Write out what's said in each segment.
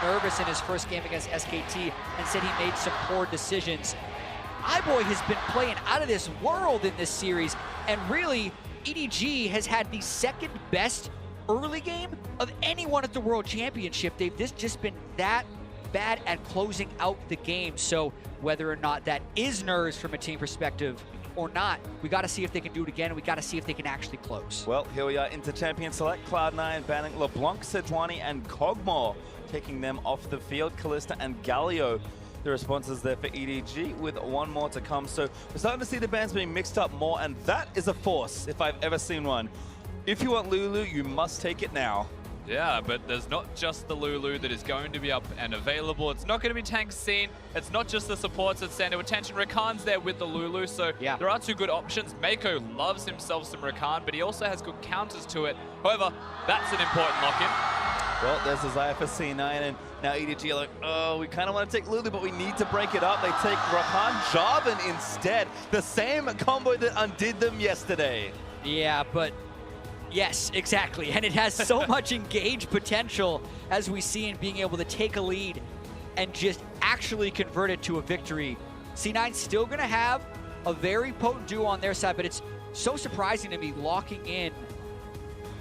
nervous in his first game against SKT and said he made some poor decisions. iBoy has been playing out of this world in this series, and really, EDG has had the second best early game of anyone at the World Championship. They've just been that bad at closing out the game. So whether or not that is nerves from a team perspective or not, we got to see if they can do it again, and we got to see if they can actually close. Well, here we are into Champion Select. Cloud9 banning LeBlanc, Sejuani, and Kog'Maw, taking them off the field. Kalista and Galio, the responses there for EDG, with one more to come. So we're starting to see the bans being mixed up more, and that is a force, if I've ever seen one. If you want Lulu, you must take it now. Yeah, but there's not just the Lulu that is going to be up and available. It's not going to be tank scene. It's not just the supports that stand to attention. Rakan's there with the Lulu, so yeah, there are two good options. Meiko loves himself some Rakan, but he also has good counters to it. However, that's an important lock-in. Well, there's a Xayah for C9, and now EDG are like, oh, we kind of want to take Lulu, but we need to break it up. They take Rakan Jarvan instead. The same combo that undid them yesterday. Yeah, but yes, exactly. And it has so much engaged potential, as we see, in being able to take a lead and just actually convert it to a victory. C9's still going to have a very potent duo on their side, but it's so surprising to me locking in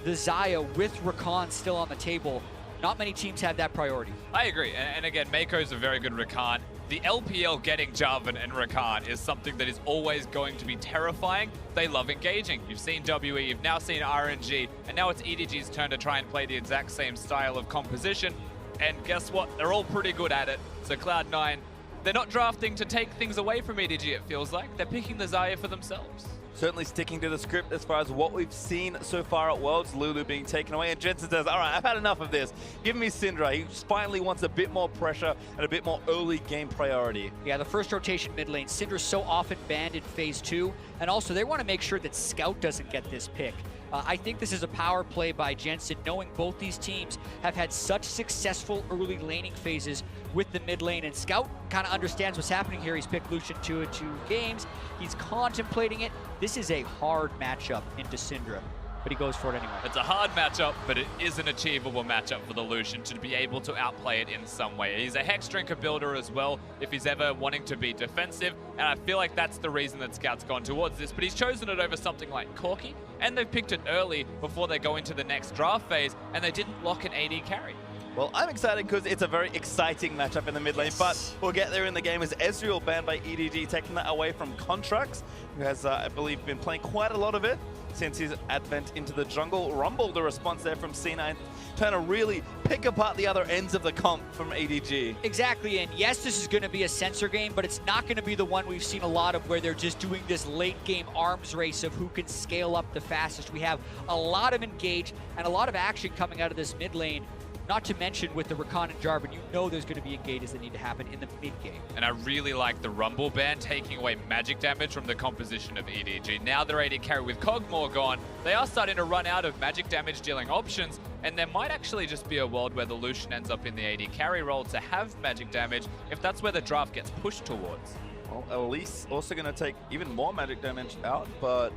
the Xayah with Rakan still on the table. Not many teams have that priority. I agree. And again, Meiko's a very good Rakan. The LPL getting Jarvan and Rakan is something that is always going to be terrifying. They love engaging. You've seen WE, you've now seen RNG, and now it's EDG's turn to try and play the exact same style of composition. And guess what? They're all pretty good at it. So Cloud9, they're not drafting to take things away from EDG, it feels like. They're picking the Xayah for themselves. Certainly sticking to the script as far as what we've seen so far at Worlds. Lulu being taken away, and Jensen says, all right, I've had enough of this. Give me Syndra. He finally wants a bit more pressure and a bit more early game priority. Yeah, the first rotation mid lane. Syndra's so often banned in phase 2, and also they want to make sure that Scout doesn't get this pick. I think this is a power play by Jensen, knowing both these teams have had such successful early laning phases with the mid lane, and Scout kind of understands what's happening here. He's picked Lucian 2 in 2 games. He's contemplating it. This is a hard matchup into Syndra, but he goes for it anyway. It's a hard matchup, but it is an achievable matchup for the Lucian to be able to outplay it in some way. He's a Hex Drinker builder as well, if he's ever wanting to be defensive, and I feel like that's the reason that Scout's gone towards this, but he's chosen it over something like Corki, and they've picked it early before they go into the next draft phase, and they didn't lock an AD carry. Well, I'm excited because it's a very exciting matchup in the mid lane, but we'll get there in the game as Ezreal banned by EDG, taking that away from Contractz, who has, I believe, been playing quite a lot of it since his advent into the jungle. Rumble, the response there from C9, trying to really pick apart the other ends of the comp from EDG. Exactly, and yes, this is going to be a sensor game, but it's not going to be the one we've seen a lot of where they're just doing this late game arms race of who can scale up the fastest. We have a lot of engage and a lot of action coming out of this mid lane. Not to mention with the Rakan and Jarvan, you know there's going to be engages that need to happen in the mid-game. And I really like the Rumble ban taking away magic damage from the composition of EDG. Now they're AD carry with Kog'Maw gone, they are starting to run out of magic damage dealing options, and there might actually just be a world where the Lucian ends up in the AD carry role to have magic damage if that's where the draft gets pushed towards. Well, Elise also going to take even more magic damage out, but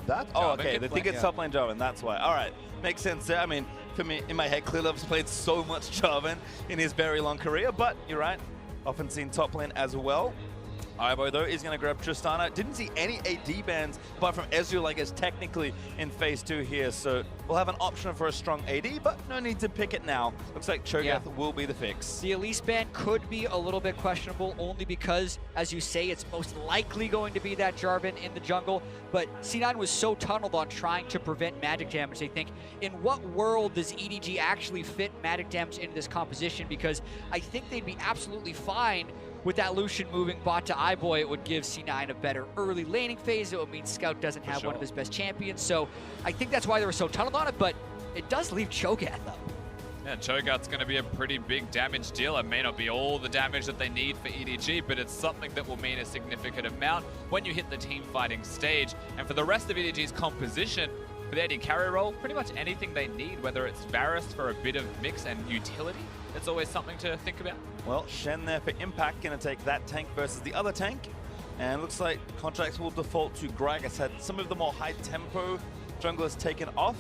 that... Oh, okay, they think it's top lane Jarvan, that's why. All right, makes sense there. I mean, for me, in my head, Clearlove's played so much Jarvan in his very long career, but you're right, often seen top lane as well. iBoy, though, is going to grab Tristana. Didn't see any AD bans apart from Ezreal, I guess, technically in phase 2 here. So we'll have an option for a strong AD, but no need to pick it now. Looks like Cho'Gath will be the fix. The Elise ban could be a little bit questionable only because, as you say, it's most likely going to be that Jarvan in the jungle. But C9 was so tunneled on trying to prevent magic damage. They think, in what world does EDG actually fit magic damage into this composition? Because I think they'd be absolutely fine with that Lucian moving bot to iBoy. It would give C9 a better early laning phase. It would mean Scout doesn't have one of his best champions. So I think that's why they were so tunneled on it, but it does leave Cho'Gath up. Yeah, Cho'Gath's going to be a pretty big damage deal. It may not be all the damage that they need for EDG, but it's something that will mean a significant amount when you hit the team fighting stage. And for the rest of EDG's composition, for the AD carry role, pretty much anything they need, whether it's Varus for a bit of mix and utility, it's always something to think about. Well, Shen there for impact, going to take that tank versus the other tank. And looks like Contractz will default to Gragas. Had some of the more high tempo junglers taken off.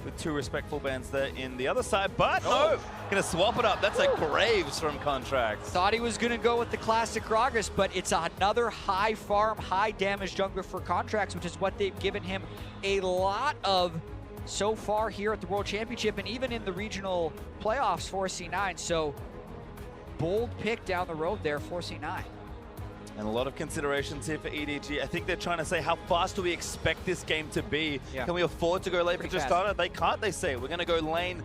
with 2 respectful bans there in the other side, but no, gonna swap it up. That's a Graves from Contractz. Thought he was gonna go with the classic Gragas, but it's another high farm, high damage jungler for Contractz, which is what they've given him a lot of so far here at the World Championship and even in the regional playoffs for C9. So bold pick down the road there for C9. And a lot of considerations here for EDG. I think they're trying to say, how fast do we expect this game to be? Yeah. Can we afford to go late for just starter? They can't, they say. We're going to go lane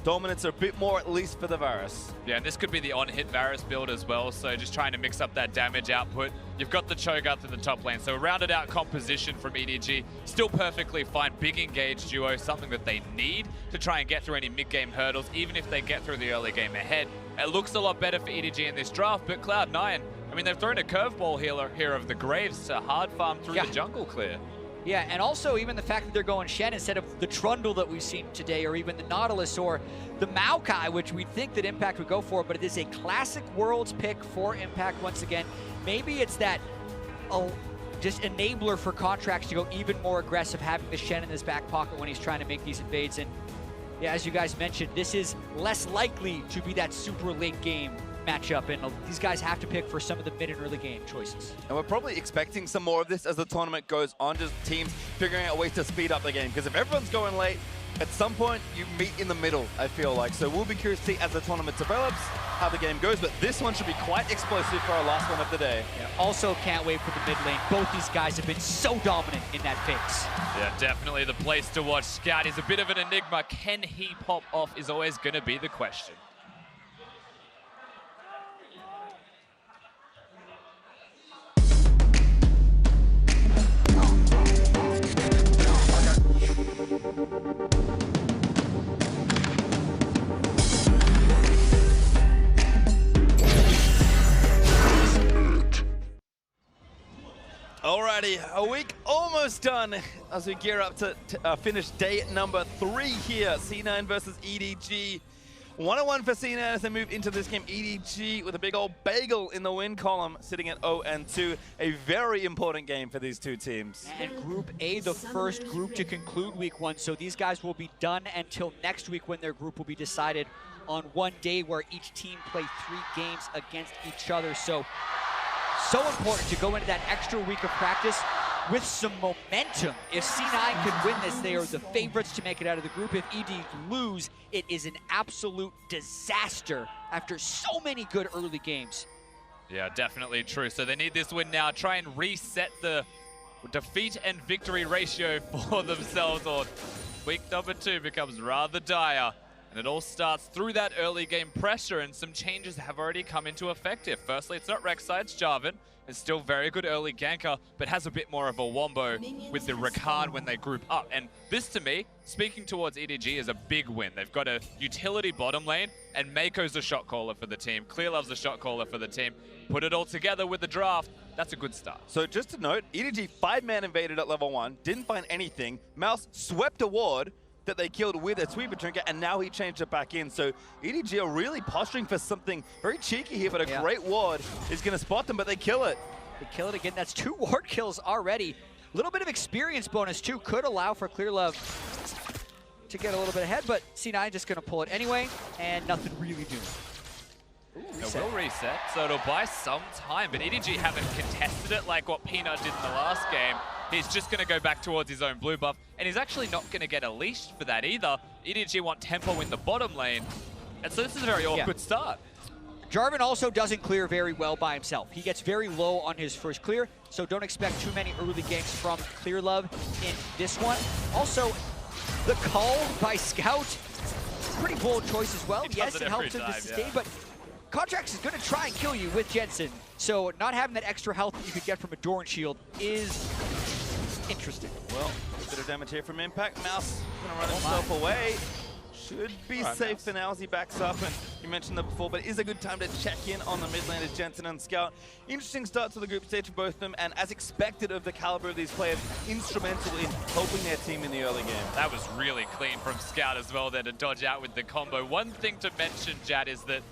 dominance a bit more, at least for the Varus. Yeah, and this could be the on-hit Varus build as well, so just trying to mix up that damage output. You've got the Cho'Gath in the top lane, so a rounded out composition from EDG. Still perfectly fine. Big engaged duo, something that they need to try and get through any mid-game hurdles, even if they get through the early game ahead. It looks a lot better for EDG in this draft, but Cloud9, I mean, they've thrown a curveball here of the Graves to hard farm through the jungle clear. Yeah, and also even the fact that they're going Shen instead of the Trundle that we've seen today, or even the Nautilus, or the Maokai, which we'd think that Impact would go for, but it is a classic Worlds pick for Impact once again. Maybe it's that just enabler for Contractz to go even more aggressive, having the Shen in his back pocket when he's trying to make these invades. And yeah, as you guys mentioned, this is less likely to be that super late game matchup, and these guys have to pick for some of the mid and early game choices. And we're probably expecting some more of this as the tournament goes on, just teams figuring out ways to speed up the game, because if everyone's going late, at some point you meet in the middle, I feel like. So we'll be curious to see as the tournament develops how the game goes, but this one should be quite explosive for our last one of the day. Yeah, also can't wait for the mid lane. Both these guys have been so dominant in that phase. Yeah, definitely the place to watch. Scout is a bit of an enigma. Can he pop off is always going to be the question. Alrighty, a week almost done as we gear up to finish day number 3 here. C9 versus EDG. 1-1 for C9 as they move into this game. EDG with a big old bagel in the win column, sitting at 0-2. A very important game for these two teams. And Group A, the first group to conclude week 1. So these guys will be done until next week when their group will be decided on one day, where each team play 3 games against each other. So important to go into that extra week of practice with some momentum. If C9 can win this, they are the favorites to make it out of the group. If ED lose, it is an absolute disaster after so many good early games. Yeah, definitely true. So they need this win now, try and reset the defeat and victory ratio for themselves, or week number 2 becomes rather dire. And it all starts through that early game pressure, and some changes have already come into effect here. Firstly, it's not Rek'Sai, it's Jarvan. It's still very good early ganker, but has a bit more of a wombo with the Rakan when they group up. And this, to me, speaking towards EDG, is a big win. They've got a utility bottom lane, and Meiko's the shot caller for the team. Clearlove's the shot caller for the team. Put it all together with the draft. That's a good start. So just to note, EDG 5-man invaded at level 1, didn't find anything. Mouse swept a ward that they killed with a Sweeper Trinket, and now he changed it back in. So EDG are really posturing for something very cheeky here, but a great ward is going to spot them, but they kill it. They kill it again. That's 2 ward kills already. A little bit of experience bonus too could allow for Clearlove to get a little bit ahead, but C9 just going to pull it anyway, and nothing really doing. It will reset, so it'll buy some time, but EDG haven't contested it like what Peanut did in the last game. He's just going to go back towards his own blue buff, and he's actually not going to get a leash for that either. EDG want tempo in the bottom lane, and so this is a very awkward start. Jarvan also doesn't clear very well by himself. He gets very low on his first clear, so don't expect too many early games from Clearlove in this one. Also, the call by Scout, pretty bold choice as well. Yes, it helps him to sustain, but Contractz is going to try and kill you with Jensen. So not having that extra health that you could get from a Doran shield is interesting. Well, a bit of damage here from Impact. Mouse going to run himself away. Should be safe for now as he backs up, and you mentioned that before, but it is a good time to check in on the mid lane as Jensen and Scout. Interesting start to the group stage for both of them, and as expected of the caliber of these players, instrumental in helping their team in the early game. That was really clean from Scout as well there to dodge out with the combo. One thing to mention, Jatt, is that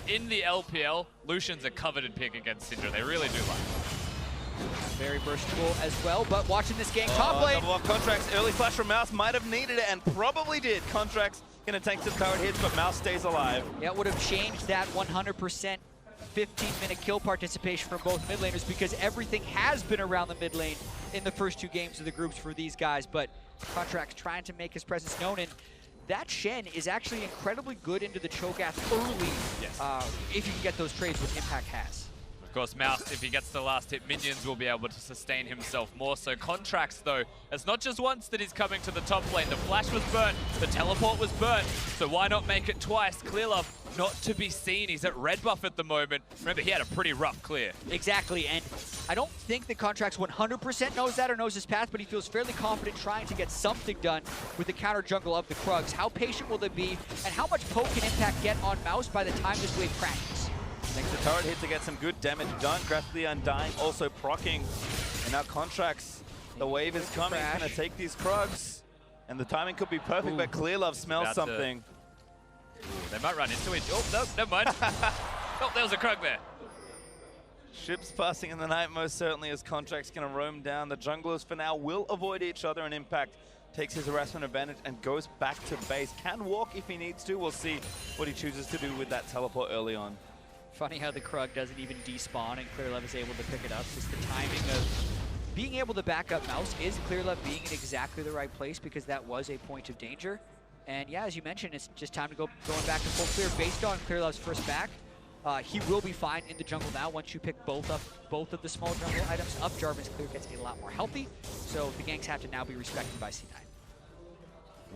in the LPL, Lucian's a coveted pick against Syndra. They really do like him. Very versatile as well, but watching this game top lane. Double off Contractz, early flash from Mouse, might have needed it and probably did. Contractz gonna take some turret hits, but Mouse stays alive. Yeah, it would have changed that 100% 15-minute kill participation from both mid laners because everything has been around the mid lane in the first 2 games of the groups for these guys, but Contractz trying to make his presence known, and that Shen is actually incredibly good into the Cho'Gath early, if you can get those trades, which Impact has. Of course, Mouse, if he gets the last hit, minions will be able to sustain himself more. So Contractz, though, it's not just once that he's coming to the top lane. The flash was burnt, the teleport was burnt, so why not make it twice? Clearlove, not to be seen. He's at red buff at the moment. Remember, he had a pretty rough clear. Exactly, and I don't think that Contractz 100% knows that or knows his path, but he feels fairly confident trying to get something done with the counter jungle of the Krugs. How patient will they be, and how much poke can Impact get on Mouse by the time this wave crashes? Thanks to turret hit to get some good damage done. Graphically Undying also proccing. And now Contractz, the wave is coming. He's going to take these Krugs. And the timing could be perfect, but Clearlove smells something. They might run into each. Oh, no, never mind. Oh, there was a Krug there. Ships passing in the night most certainly as Contractz going to roam down. The junglers for now will avoid each other, and Impact takes his harassment advantage and goes back to base. Can walk if he needs to. We'll see what he chooses to do with that teleport early on. Funny how the Krug doesn't even despawn and Clearlove is able to pick it up. Just the timing of being able to back up Mouse is Clearlove being in exactly the right place because that was a point of danger. And yeah, as you mentioned, it's just time to going back to full clear based on Clearlove's first back. He will be fine in the jungle now once you pick both of the small jungle items up. Jarvan's clear gets a lot more healthy, so the ganks have to now be respected by C9.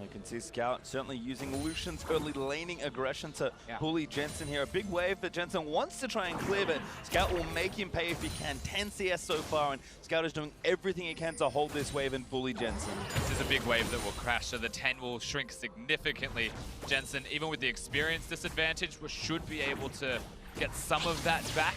You can see Scout certainly using Lucian's early laning aggression to bully Jensen here. A big wave that Jensen wants to try and clear, but Scout will make him pay if he can. 10 CS so far, and Scout is doing everything he can to hold this wave and bully Jensen. This is a big wave that will crash, so the 10 will shrink significantly. Jensen, even with the experience disadvantage, should be able to get some of that back.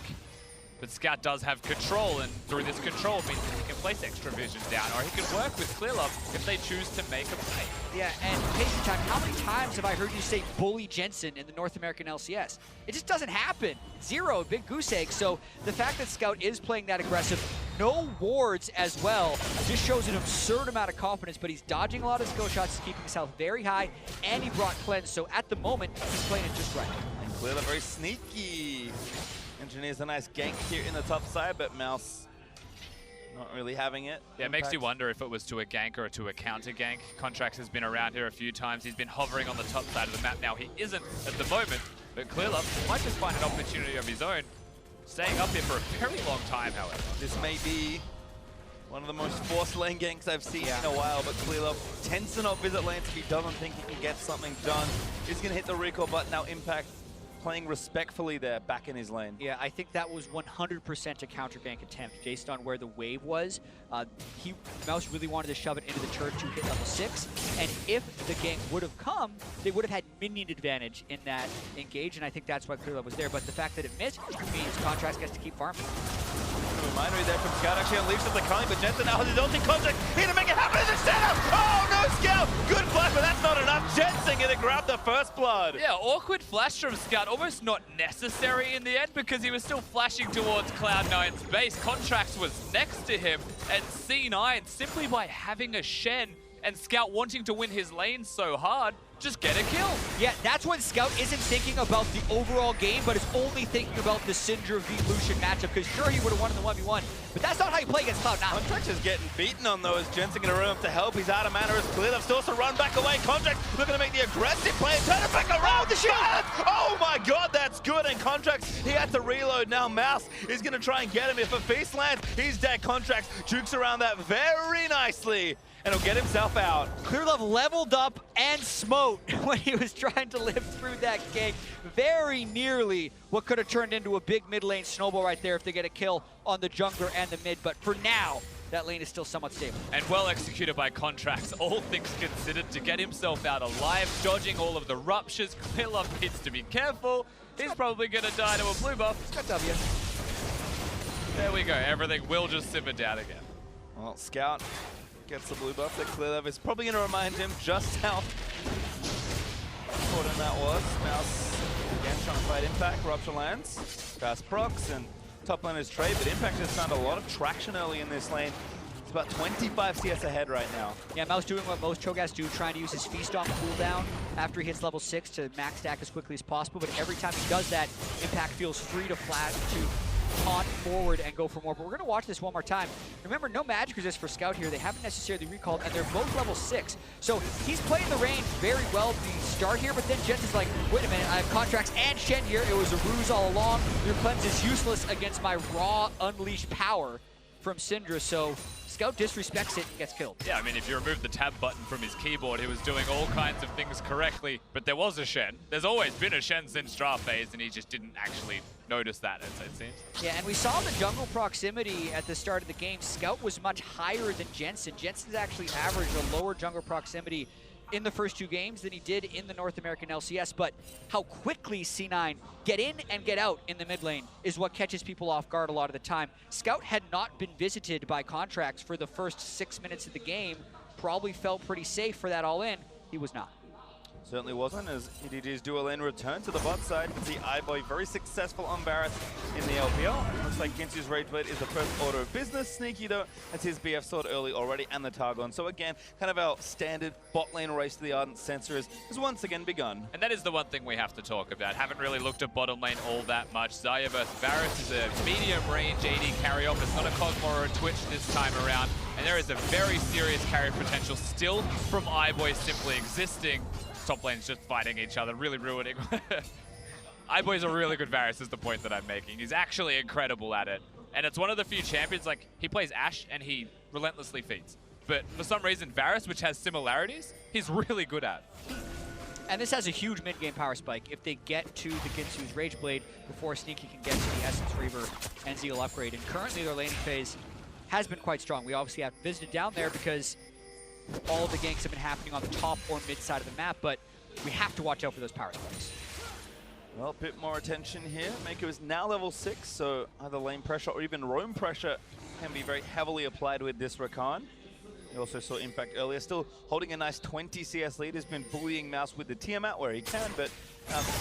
But Scout does have control, and through this control means that he can place extra vision down, or he can work with Clearlove if they choose to make a play. Yeah, and PastryTime, how many times have I heard you say bully Jensen in the North American LCS? It just doesn't happen. 0, big goose egg. So the fact that Scout is playing that aggressive, no wards as well, just shows an absurd amount of confidence, but he's dodging a lot of skill shots, keeping his health very high, and he brought cleanse, so at the moment, he's playing it just right. And Clearlove very sneaky. Engineers a nice gank here in the top side, but Mouse not really having it. Yeah, it makes you wonder if it was to a gank or to a counter gank. Contractz has been around here a few times. He's been hovering on the top side of the map. Now he isn't at the moment, but Clearlove might just find an opportunity of his own, staying up here for a very long time, however. This may be one of the most forced lane ganks I've seen in a while, but Clearlove tends to not visit lanes if he doesn't think he can get something done. He's going to hit the recall button now. Impact playing respectfully there, back in his lane. Yeah, I think that was 100% a counter gank attempt based on where the wave was. Mouse really wanted to shove it into the turret to hit level 6, and if the gank would have come, they would have had minion advantage in that engage, and I think that's why Clearlove was there. But the fact that it missed means Contractz gets to keep farming. A reminder there from Scout, actually unleashes the coming, but Jensen now has his ulti. Contractz here to make it happen in the setup! Oh no, Scout! Good flash, but that's not enough. Jensen gonna grab the first blood. Yeah, awkward flash from Scout, almost not necessary in the end because he was still flashing towards Cloud9's base. Contractz was next to him, and C9, simply by having a Shen and Scout wanting to win his lane so hard, just get a kill. Yeah, that's when Scout isn't thinking about the overall game, but is only thinking about the Syndra v Lucian matchup, because sure, he would have won in the 1v1, but that's not how you play against Cloud9. Contractz is getting beaten on those. Jensen going to run up to help. He's out of mana as Clearlove still to run back away. Contractz looking to make the aggressive play and turn it back around. The shot! Oh my god, that's good. And Contractz, he had to reload. Now Mouse is going to try and get him. If a feast lands, he's dead. Contractz jukes around that very nicely, and he'll get himself out. Clearlove leveled up and smote when he was trying to live through that gank. Very nearly what could have turned into a big mid lane snowball right there if they get a kill on the jungler and the mid. But for now, that lane is still somewhat stable. And well executed by Contractz, all things considered, to get himself out alive, dodging all of the ruptures. Clearlove needs to be careful. He's probably going to die to a blue buff. He's got W. There we go. Everything will just simmer down again. Well, Scout gets the blue buff that Clearlove is probably going to remind him just how important that was. Mouse again trying to fight Impact. Rupture lands. Fast procs, and top laner's trade, but Impact has found a lot of traction early in this lane. It's about 25 CS ahead right now. Yeah, Mouse doing what most Cho'Gaths do, trying to use his Feast on cooldown after he hits level 6 to max stack as quickly as possible, but every time he does that, Impact feels free to flash, to taunt forward and go for more. But we're going to watch this one more time. Remember, no magic resist for Scout here. They haven't necessarily recalled, and they're both level 6. So he's playing the range very well at the start here, but then Jensen's like, wait a minute, I have Contractz and Shen here. It was a ruse all along. Your cleanse is useless against my raw unleashed power from Syndra. So Scout disrespects it and gets killed. Yeah, I mean, if you remove the tab button from his keyboard, he was doing all kinds of things correctly, but there was a Shen. There's always been a Shen since draft phase, and he just didn't actually notice that, it seems. Yeah, and we saw the jungle proximity at the start of the game. Scout was much higher than Jensen. Jensen's actually averaged a lower jungle proximity in the first 2 games than he did in the North American LCS, but how quickly C9 get in and get out in the mid lane is what catches people off guard a lot of the time. Scout had not been visited by Contractz for the first 6 minutes of the game, probably felt pretty safe for that all in. He was not. Certainly wasn't, as EDG's dual lane return to the bot side. You can see iBoy very successful on Varus in the LPL. Looks like Ginsu's Rage Blade is the first order of business. Sneaky though, as his BF sword early already and the Targon. So again, kind of our standard bot lane race to the Ardent Sensor has once again begun. And that is the one thing we have to talk about. Haven't really looked at bottom lane all that much. Xayah versus Varus is a medium range AD carry off. It's not a Cosmo or a Twitch this time around. And there is a very serious carry potential still from iBoy simply existing. Top lane's just fighting each other, really ruining. iBoy's a really good Varus is the point that I'm making. He's actually incredible at it. And it's one of the few champions, like, he plays Ashe and he relentlessly feeds. But for some reason, Varus, which has similarities, he's really good at. And this has a huge mid-game power spike if they get to the Ginsu's Rage Blade before Sneaky can get to the Essence Reaver and Zeal upgrade. And currently their laning phase has been quite strong. We obviously have visited down there because all of the ganks have been happening on the top or mid side of the map, but we have to watch out for those power spikes. Well, a bit more attention here. Meiko is now level 6, so either lane pressure or even roam pressure can be very heavily applied with this Rakan. You also saw Impact earlier, still holding a nice 20 CS lead. Has been bullying Mouse with the Tiamat where he can, but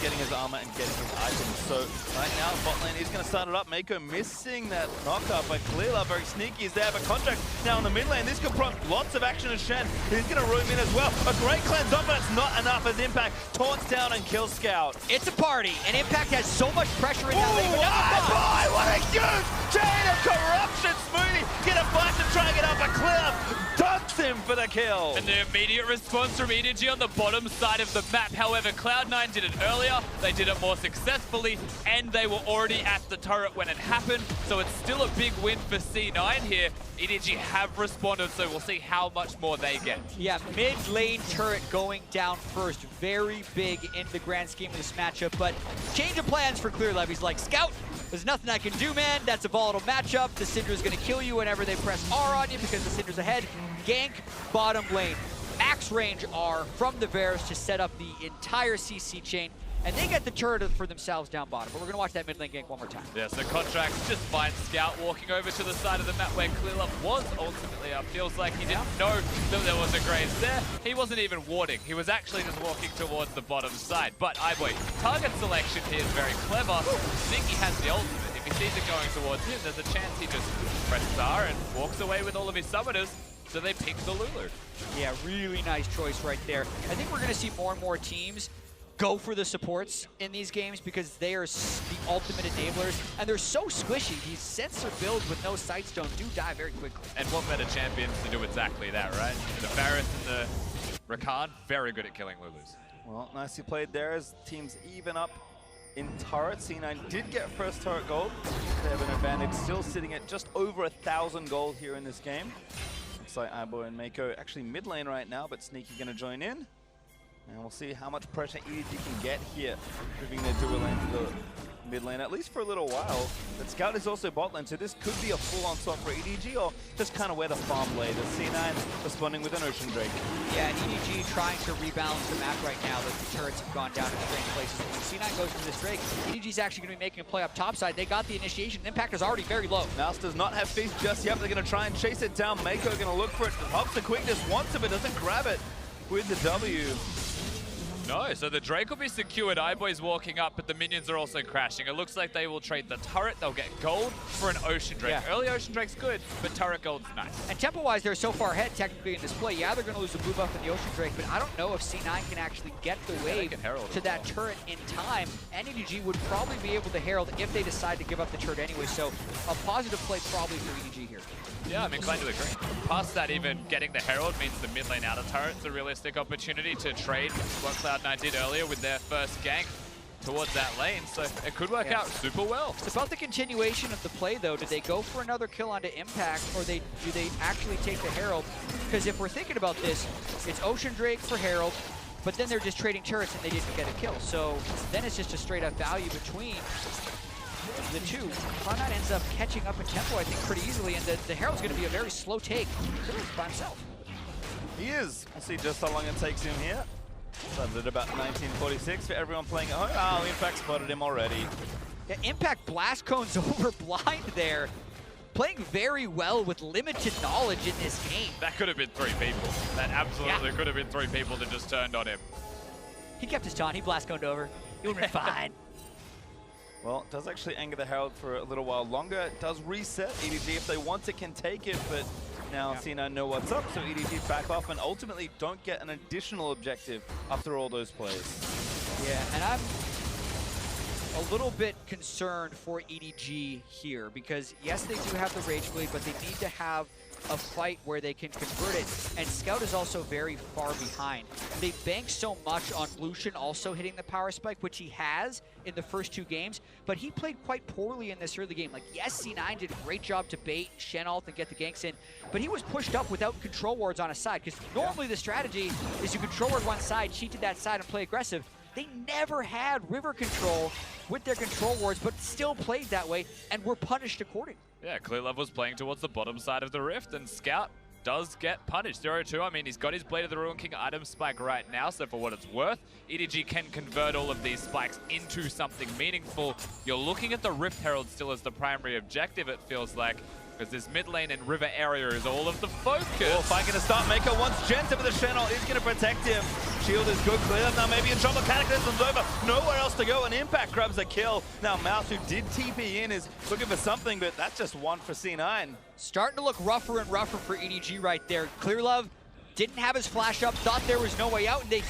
getting his armor and getting his items. So right now, bot lane is going to start it up. Meiko missing that knockup, but Clearlove very sneaky is there. But Contractz now in the mid lane. This could prompt lots of action as Shen. He's going to roam in as well. A great cleanse up, but it's not enough as Impact taunts down and kills Scout. It's a party, and Impact has so much pressure in that lane. Boy, what a huge chain of corruption! Smoothie get a flash and try and get up, but Clearlove dunks him for the kill. And the immediate response from EDG on the bottom side of the map. However, Cloud9 did it earlier, they did it more successfully, and they were already at the turret when it happened. So it's still a big win for C9 here. EDG have responded, so we'll see how much more they get. Yeah, mid-lane turret going down first. Very big in the grand scheme of this matchup, but change of plans for Clearlove. He's like, Scout, there's nothing I can do, man. That's a volatile matchup. The Syndra's gonna kill you whenever they press R on you because the Syndra's ahead. Gank bottom lane. Max range R from the Varus to set up the entire CC chain. And they get the turret for themselves down bottom. But we're going to watch that mid lane gank one more time. Yeah, so Contractz just finds Scout walking over to the side of the map where Clearlove was ultimately up. Feels like he didn't know that there was a graze there. He wasn't even warding. He was actually just walking towards the bottom side. But iBoy, target selection here is very clever. Sneaky has the ultimate. If he sees it going towards him, there's a chance he just presses R and walks away with all of his summoners. So they pick the Lulu. Yeah, really nice choice right there. I think we're going to see more and more teams go for the supports in these games because they are the ultimate enablers, and they're so squishy. These sensor builds with no sightstone do die very quickly. And what better champions to do exactly that, right? The Varus and the Rakan, very good at killing Lulus. Well, nicely played there as teams even up in turret. C9 did get first turret gold. They have an advantage, still sitting at just over 1,000 gold here in this game. Looks like iBoy and Meiko actually mid lane right now, but Sneaky going to join in. And we'll see how much pressure EDG can get here, moving their dual lane to the mid lane, at least for a little while. But Scout is also bot lane, so this could be a full-on swap for EDG, or just kind of where the farm lay. The C9 responding with an Ocean Drake. Yeah, and EDG trying to rebalance the map right now that the turrets have gone down in strange places. When C9 goes for this Drake, EDG's actually going to be making a play up top side. They got the initiation. Impact is already very low. Mouse does not have Feast just yet. They're going to try and chase it down. Meiko going to look for it. Hops the quickness, wants it, but doesn't grab it with the W. No, so the Drake will be secured. iBoy's walking up, but the minions are also crashing. It looks like they will trade the turret. They'll get gold for an Ocean Drake. Yeah. Early Ocean Drake's good, but turret gold's nice. And tempo-wise, they're so far ahead technically in this play. Yeah, they're going to lose the blue buff in the Ocean Drake, but I don't know if C9 can actually get the wave to that turret in time. And EDG would probably be able to Herald if they decide to give up the turret anyway. So a positive play probably for EDG here. Yeah, I'm inclined to agree. Past that, even getting the Herald means the mid lane outer turret's a realistic opportunity to trade what Cloud9 did earlier with their first gank towards that lane, so it could work out super well. It's about the continuation of the play, though. Did they go for another kill onto Impact, or do they actually take the Herald? Because if we're thinking about this, it's Ocean Drake for Herald, but then they're just trading turrets and they didn't get a kill. So then it's just a straight-up value between the two. Cloud9 ends up catching up in tempo, I think, pretty easily, and the Herald's going to be a very slow take by himself. He is. We'll see just how long it takes him here. Started at about 1946 for everyone playing at home. Oh, Impact spotted him already. Yeah, Impact blast cones over blind there. Playing very well with limited knowledge in this game. That could have been 3 people. That absolutely could have been 3 people that just turned on him. He kept his taunt. He blast coned over. He would have been fine. Well, it does actually anger the Herald for a little while longer. It does reset. EDG, if they want it, can take it, but now C9 know what's up, so EDG back off and ultimately don't get an additional objective after all those plays. Yeah, and I'm a little bit concerned for EDG here because, yes, they do have the Rage Blade, but they need to have a fight where they can convert it. And Scout is also very far behind. They bank so much on Lucian also hitting the power spike, which he has in the first 2 games, but he played quite poorly in this early game. Like, yes, C9 did a great job to bait Shen ult and get the ganks in, but he was pushed up without control wards on his side, because normally the strategy is you control ward one side, cheat to that side, and play aggressive. They never had river control with their control wards, but still played that way and were punished accordingly. Yeah, Clearlove was playing towards the bottom side of the rift, and Scout does get punished. 0-2, I mean, he's got his Blade of the Ruin King item spike right now, so for what it's worth, EDG can convert all of these spikes into something meaningful. You're looking at the Rift Herald still as the primary objective, it feels like, because this mid lane and river area is all of the focus. Oh, fight gonna start. Meiko wants Jensen, but the Shen ult is gonna protect him. Shield is good, Clearlove now maybe in trouble. Cataclysm's over, nowhere else to go, and Impact grabs a kill. Now Mouse, who did TP in, is looking for something, but that's just one for C9. Starting to look rougher and rougher for EDG right there. Clearlove didn't have his flash up, thought there was no way out, and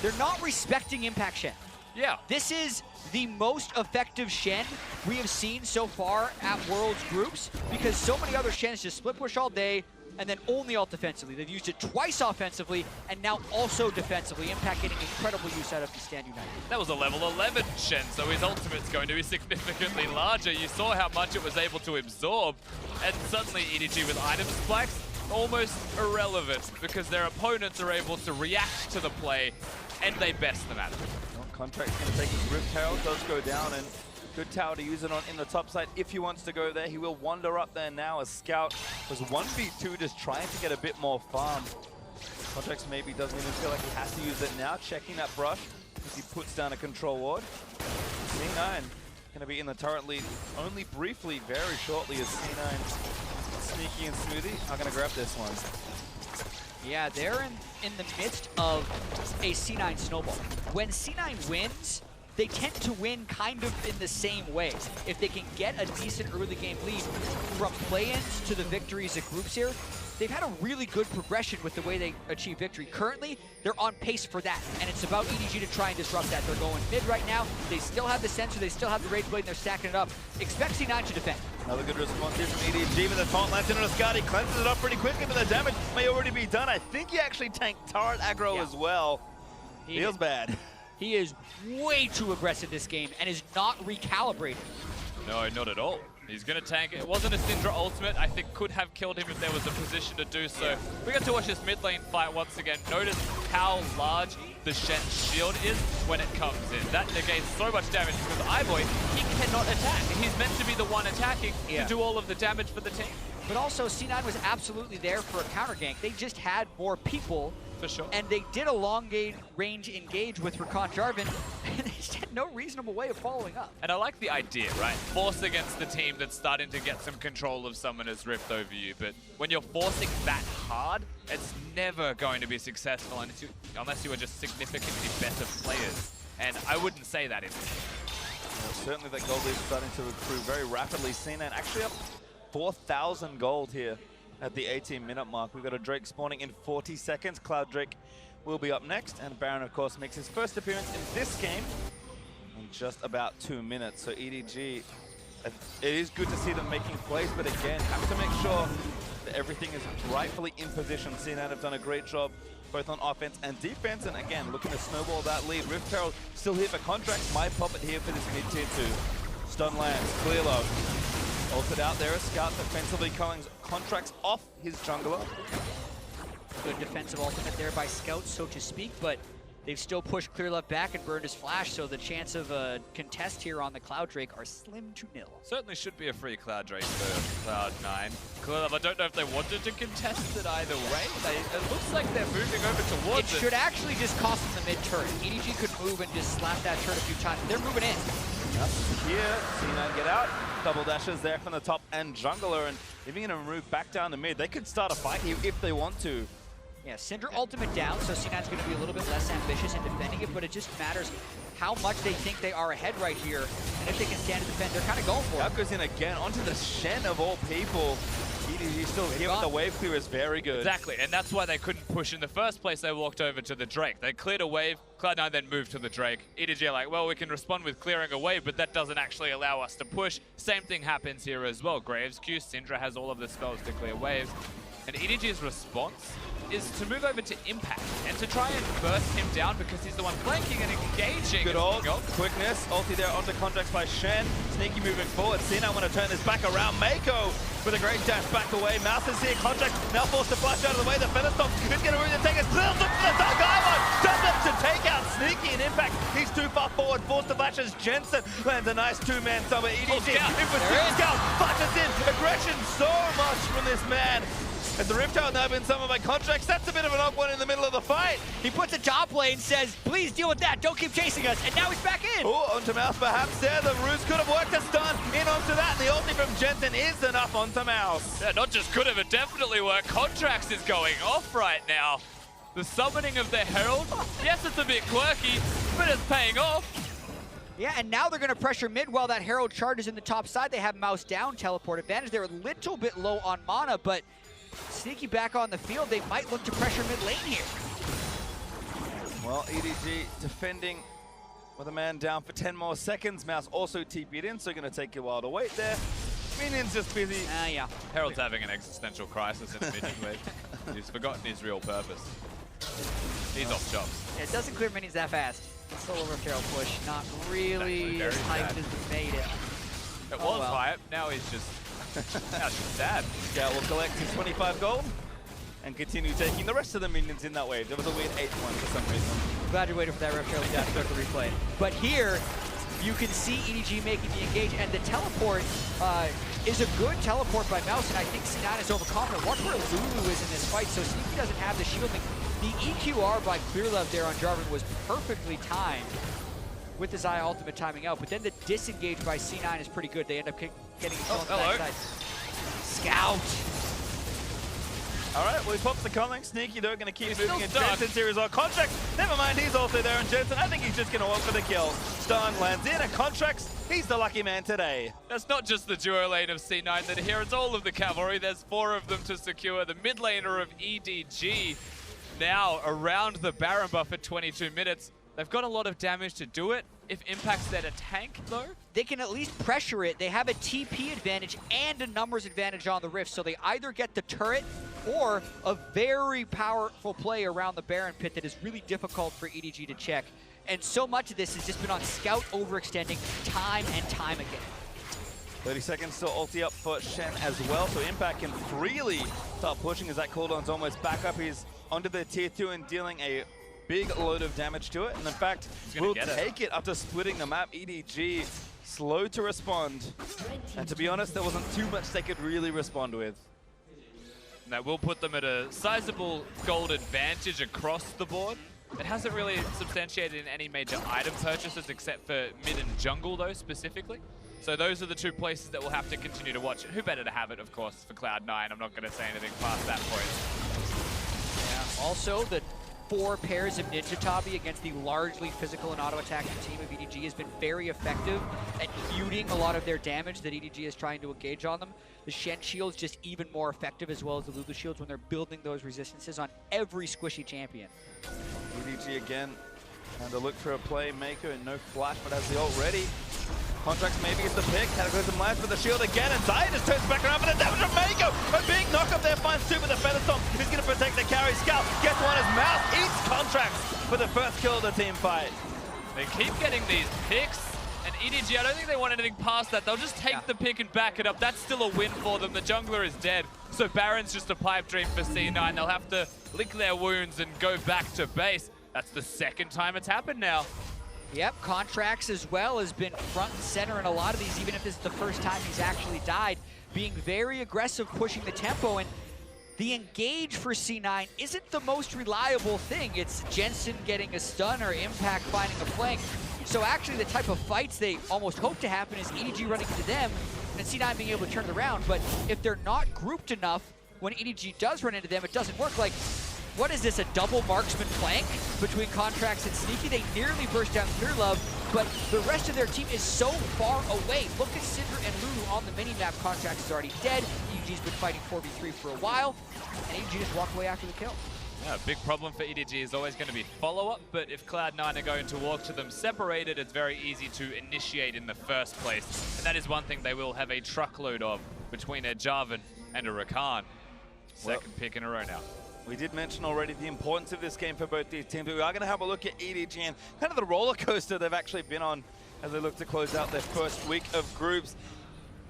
they're not respecting Impact Shen. Yeah. This is the most effective Shen we have seen so far at Worlds groups, because so many other Shens just split push all day and then only ult defensively. They've used it twice offensively and now also defensively. Impact getting incredible use out of the Stand United. That was a level 11 Shen, so his ultimate's going to be significantly larger. You saw how much it was able to absorb, and suddenly EDG with item spikes, almost irrelevant, because their opponents are able to react to the play, and they best them at it. Contractz going to take his Rift Herald, does go down, and good tower to use it on in the top side. If he wants to go there, he will wander up there now as Scout was 1v2, just trying to get a bit more farm. Contractz maybe doesn't even feel like he has to use it now, checking that brush as he puts down a control ward. C9 going to be in the turret lead only briefly, very shortly, as C9 Sneaky and Smoothie are going to grab this one. Yeah, they're in the midst of a C9 snowball. When C9 wins, they tend to win kind of in the same way. If they can get a decent early game lead from play-ins to the victories at groups here, they've had a really good progression with the way they achieve victory. Currently, they're on pace for that, and it's about EDG to try and disrupt that. They're going mid right now. They still have the sensor, they still have the Rage Blade, and they're stacking it up. Expect C9 to defend. Another good response here from EDG, but the taunt lands into the Scout. He cleanses it up pretty quickly, but the damage may already be done. I think he actually tanked turret aggro as well. Feels bad. He is way too aggressive this game and is not recalibrated. No, not at all. He's going to tank it. It wasn't a Syndra ultimate. I think could have killed him if there was a position to do so. We got to watch this mid lane fight once again. Notice how large the Shen shield is when it comes in. That negates so much damage because iBoy, he cannot attack. He's meant to be the one attacking to do all of the damage for the team. But also, C9 was absolutely there for a counter gank. They just had more people. For sure. And they did a long range engage with Rakan Jarvan, and they just had no reasonable way of following up. And I like the idea, right? Force against the team that's starting to get some control of Summoner's Rift over you, but when you're forcing that hard, it's never going to be successful unless you are just significantly better players. And I wouldn't say that in this game. Well, certainly that gold lead is starting to recruit very rapidly. Syndra actually up 4,000 gold here at the 18-minute mark. We've got a Drake spawning in 40 seconds. Cloud Drake will be up next, and Baron, of course, makes his first appearance in this game in just about 2 minutes. So EDG, it is good to see them making plays, but again, have to make sure that everything is rightfully in position. Syndra have done a great job both on offense and defense, and again, looking to snowball that lead. Rift Herald still here for Contractz. My puppet here for this mid-tier 2. Stun lands, Clearlove. Ulted out there, a scout defensively calling Contractz off his jungler. Good defensive ultimate there by Scout, so to speak, but they've still pushed Clearlove back and burned his flash, so the chance of a contest here on the Cloud Drake are slim to nil. Certainly should be a free Cloud Drake for Cloud9. Clearlove, I don't know if they wanted to contest it either way. It looks like they're moving over towards it. It should actually just cost them the mid-turret. EDG could move and just slap that turret a few times. They're moving in. Yep. Here, C9 get out. Double dashes there from the top and jungler, and if you're going to move back down the mid, they could start a fight here if they want to. Yeah, Syndra ultimate down, so C9's going to be a little bit less ambitious in defending it, but it just matters how much they think they are ahead right here, and if they can stand and defend, they're kind of going for it. That goes in again onto the Shen of all people. EDG still here with the wave clear is very good. Exactly, and that's why they couldn't push in the first place. They walked over to the Drake. They cleared a wave, Cloud9 then moved to the Drake. EDG are like, well, we can respond with clearing a wave, but that doesn't actually allow us to push. Same thing happens here as well. Graves Q, Syndra has all of the spells to clear waves, and EDG's response is to move over to Impact and to try and burst him down because he's the one flanking and engaging. Good ult, quickness, ulti there onto Contractz by Shen. Sneaky moving forward. Syndra want to turn this back around. Meiko with a great dash back away. Mouse is here. Contractz now forced to flash out of the way. The Featherstone could get a route to take it. Clears up for the dark iBoy. Does it to take out Sneaky and Impact. He's too far forward. Forced to flash as Jensen lands a nice two-man summer. EDG in with Scout. Flashes in. Aggression so much from this man. As the Rift Herald now been summoned by Contractz, that's a bit of an odd one in the middle of the fight. He puts a top lane, says, please deal with that, don't keep chasing us, and now he's back in. Oh, onto Mouse perhaps there. The Ruse could have worked a stun in onto that, and the ulti from Jensen is enough onto Mouse. Yeah, not just could have, it definitely worked. Contractz is going off right now. The summoning of the Herald, yes, it's a bit quirky, but it's paying off. Yeah, and now they're going to pressure mid while that Herald charges in the top side. They have Mouse down, teleport advantage. They're a little bit low on mana, but Sneaky back on the field, they might look to pressure mid lane here. Well, EDG defending with a man down for 10 more seconds. Mouse also TP'd in, so going to take a while to wait there. Minions just busy. Yeah. Herald's having an existential crisis in the minion wave. He's forgotten his real purpose. He's off jobs. Yeah, it doesn't clear minions that fast. Solo Rift Herald push, not really as hyped as they made it. It was hype, now he's just sad. Scout will collect his 25 gold and continue taking the rest of the minions in that wave. There was a weird 8-1 for some reason. Glad you waited for that Rift Herald to go to the replay. But here, you can see EDG making the engage, and the teleport is a good teleport by Mouse, and I think C9 is overconfident. Watch where Lulu is in this fight, so Sneaky doesn't have the shielding. The EQR by Clearlove there on Jarvan was perfectly timed with the Xayah ultimate timing out, but then the disengage by C9 is pretty good. They end up getting it on the backside. Scout! All right, well, he pops the calling. Sneaky, though, going to keep moving in Jensen's series on Contractz. Never mind, he's also there, and Jensen, I think he's just going to walk for the kill. Stun lands in, and Contractz, he's the lucky man today. That's not just the duo lane of C9 that are here, it's all of the cavalry. There's 4 of them to secure. The mid laner of EDG now around the Baron buff at 22 minutes. They've got a lot of damage to do it. If Impact's there to tank, though, they can at least pressure it. They have a TP advantage and a numbers advantage on the Rift, so they either get the turret or a very powerful play around the Baron pit that is really difficult for EDG to check. And so much of this has just been on Scout overextending time and time again. 30 seconds till ulti up for Shen as well, so Impact can freely start pushing as that cooldown's almost back up. He's onto the tier 2 and dealing a big load of damage to it, and in fact, we'll take it after splitting the map. EDG slow to respond, and to be honest, there wasn't too much they could really respond with. That will put them at a sizable gold advantage across the board. It hasn't really substantiated in any major item purchases except for mid and jungle, though, specifically. So those are the two places that we'll have to continue to watch. Who better to have it, of course, for Cloud9? I'm not going to say anything past that point. Yeah. Also, the 4 pairs of Ninja Tabi against the largely physical and auto-attacking team of EDG has been very effective at muting a lot of their damage that EDG is trying to engage on them. The Shen shield's just even more effective, as well as the Lulu shields, when they're building those resistances on every squishy champion. EDG again, and to look for a play. Meiko and no flash, but has the ult ready. Contractz maybe gets the pick, Cataclysm lands with the shield again, and Xayah just turns back around for the damage of Meiko! A big knock up there, finds two with the Feather Stomp, who's going to protect the carry. Scout gets one as Mouse eats Contractz for the first kill of the team fight. They keep getting these picks, and EDG, I don't think they want anything past that. They'll just take the pick and back it up. That's still a win for them. The jungler is dead, so Baron's just a pipe dream for C9. They'll have to lick their wounds and go back to base. That's the second time it's happened now. Yep, Contractz as well has been front and center in a lot of these, even if this is the first time he's actually died, being very aggressive, pushing the tempo, and the engage for C9 isn't the most reliable thing. It's Jensen getting a stun or Impact finding a flank. So actually the type of fights they almost hope to happen is EDG running into them and C9 being able to turn it around. But if they're not grouped enough, when EDG does run into them, it doesn't work. Like, what is this, a double marksman flank between Contractz and Sneaky? They nearly burst down Clearlove, but the rest of their team is so far away. Look at Syndra and Lulu on the mini-map. Contractz is already dead. EDG's been fighting 4v3 for a while, and EDG just walked away after the kill. Yeah, big problem for EDG is always going to be follow-up, but if Cloud9 are going to walk to them separated, it's very easy to initiate in the first place. And that is one thing they will have a truckload of between a Jarvan and a Rakan. Second pick in a row now. We did mention already the importance of this game for both these teams, but we are going to have a look at EDG and kind of the roller coaster they've actually been on as they look to close out their first week of groups.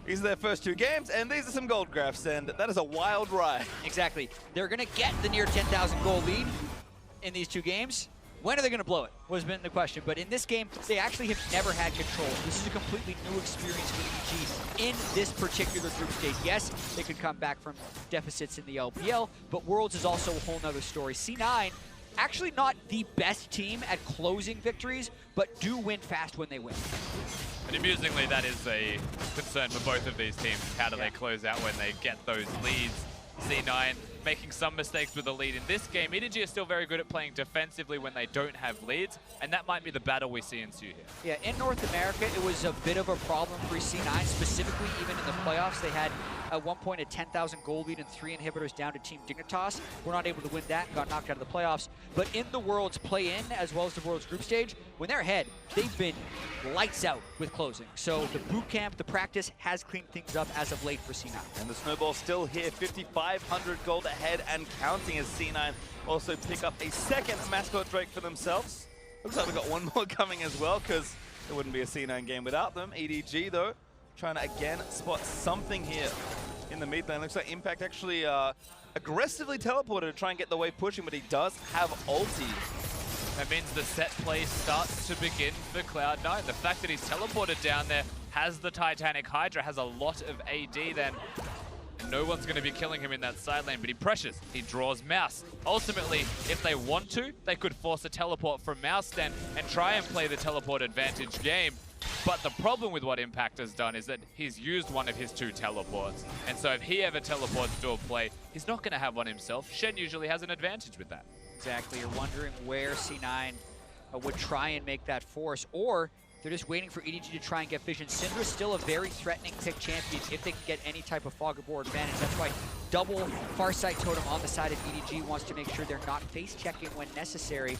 These are their first 2 games, and these are some gold graphs, and that is a wild ride. Exactly. They're going to get the near 10,000 goal lead in these 2 games. When are they going to blow it was been the question. But in this game, they actually have never had control. This is a completely new experience for EDG in this particular group stage. Yes, they could come back from deficits in the LPL, but Worlds is also a whole nother story. C9, actually not the best team at closing victories, but do win fast when they win. And amusingly, that is a concern for both of these teams. How do they close out when they get those leads? C9 making some mistakes with the lead in this game. EDG is still very good at playing defensively when they don't have leads, and that might be the battle we see ensue here. Yeah, in North America, it was a bit of a problem for C9, specifically even in the playoffs. They had at one point a 10,000 goal lead and 3 inhibitors down to Team Dignitas. We're not able to win that, got knocked out of the playoffs. But in the Worlds play-in, as well as the Worlds group stage, when they're ahead, they've been lights out with closing. So the boot camp, the practice has cleaned things up as of late for C9. And the snowball's still here, 5,500 gold ahead and counting, as C9 also pick up a second mascot Drake for themselves. Looks like we've got one more coming as well, because it wouldn't be a C9 game without them. EDG, though, trying to again spot something here in the mid lane. Looks like Impact actually aggressively teleported to try and get the wave pushing, but he does have ulti. That means the set play starts to begin for Cloud9. The fact that he's teleported down there, has the Titanic Hydra, has a lot of AD, then no one's going to be killing him in that side lane, but he pressures, he draws Mouse. Ultimately, if they want to, they could force a teleport from Mouse then and try and play the teleport advantage game. But the problem with what Impact has done is that he's used one of his 2 teleports. And so if he ever teleports to a play, he's not going to have one himself. Shen usually has an advantage with that. Exactly, you're wondering where C9 would try and make that force, or they're just waiting for EDG to try and get vision. Syndra's still a very threatening pick champion if they can get any type of fog of war advantage. That's why double Farsight Totem on the side of EDG wants to make sure they're not face checking when necessary.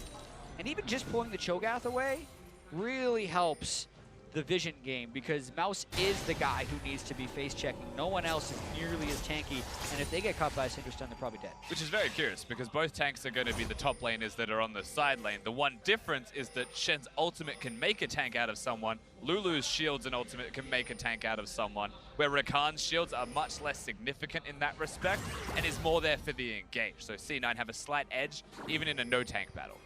And even just pulling the Cho'Gath away really helps the vision game, because Mouse is the guy who needs to be face checking. No one else is nearly as tanky, and if they get caught by a Syndra stun, they're probably dead. Which is very curious, because both tanks are going to be the top laners that are on the side lane. The one difference is that Shen's ultimate can make a tank out of someone, Lulu's shields and ultimate can make a tank out of someone, where Rakan's shields are much less significant in that respect, and is more there for the engage. So C9 have a slight edge, even in a no-tank battle.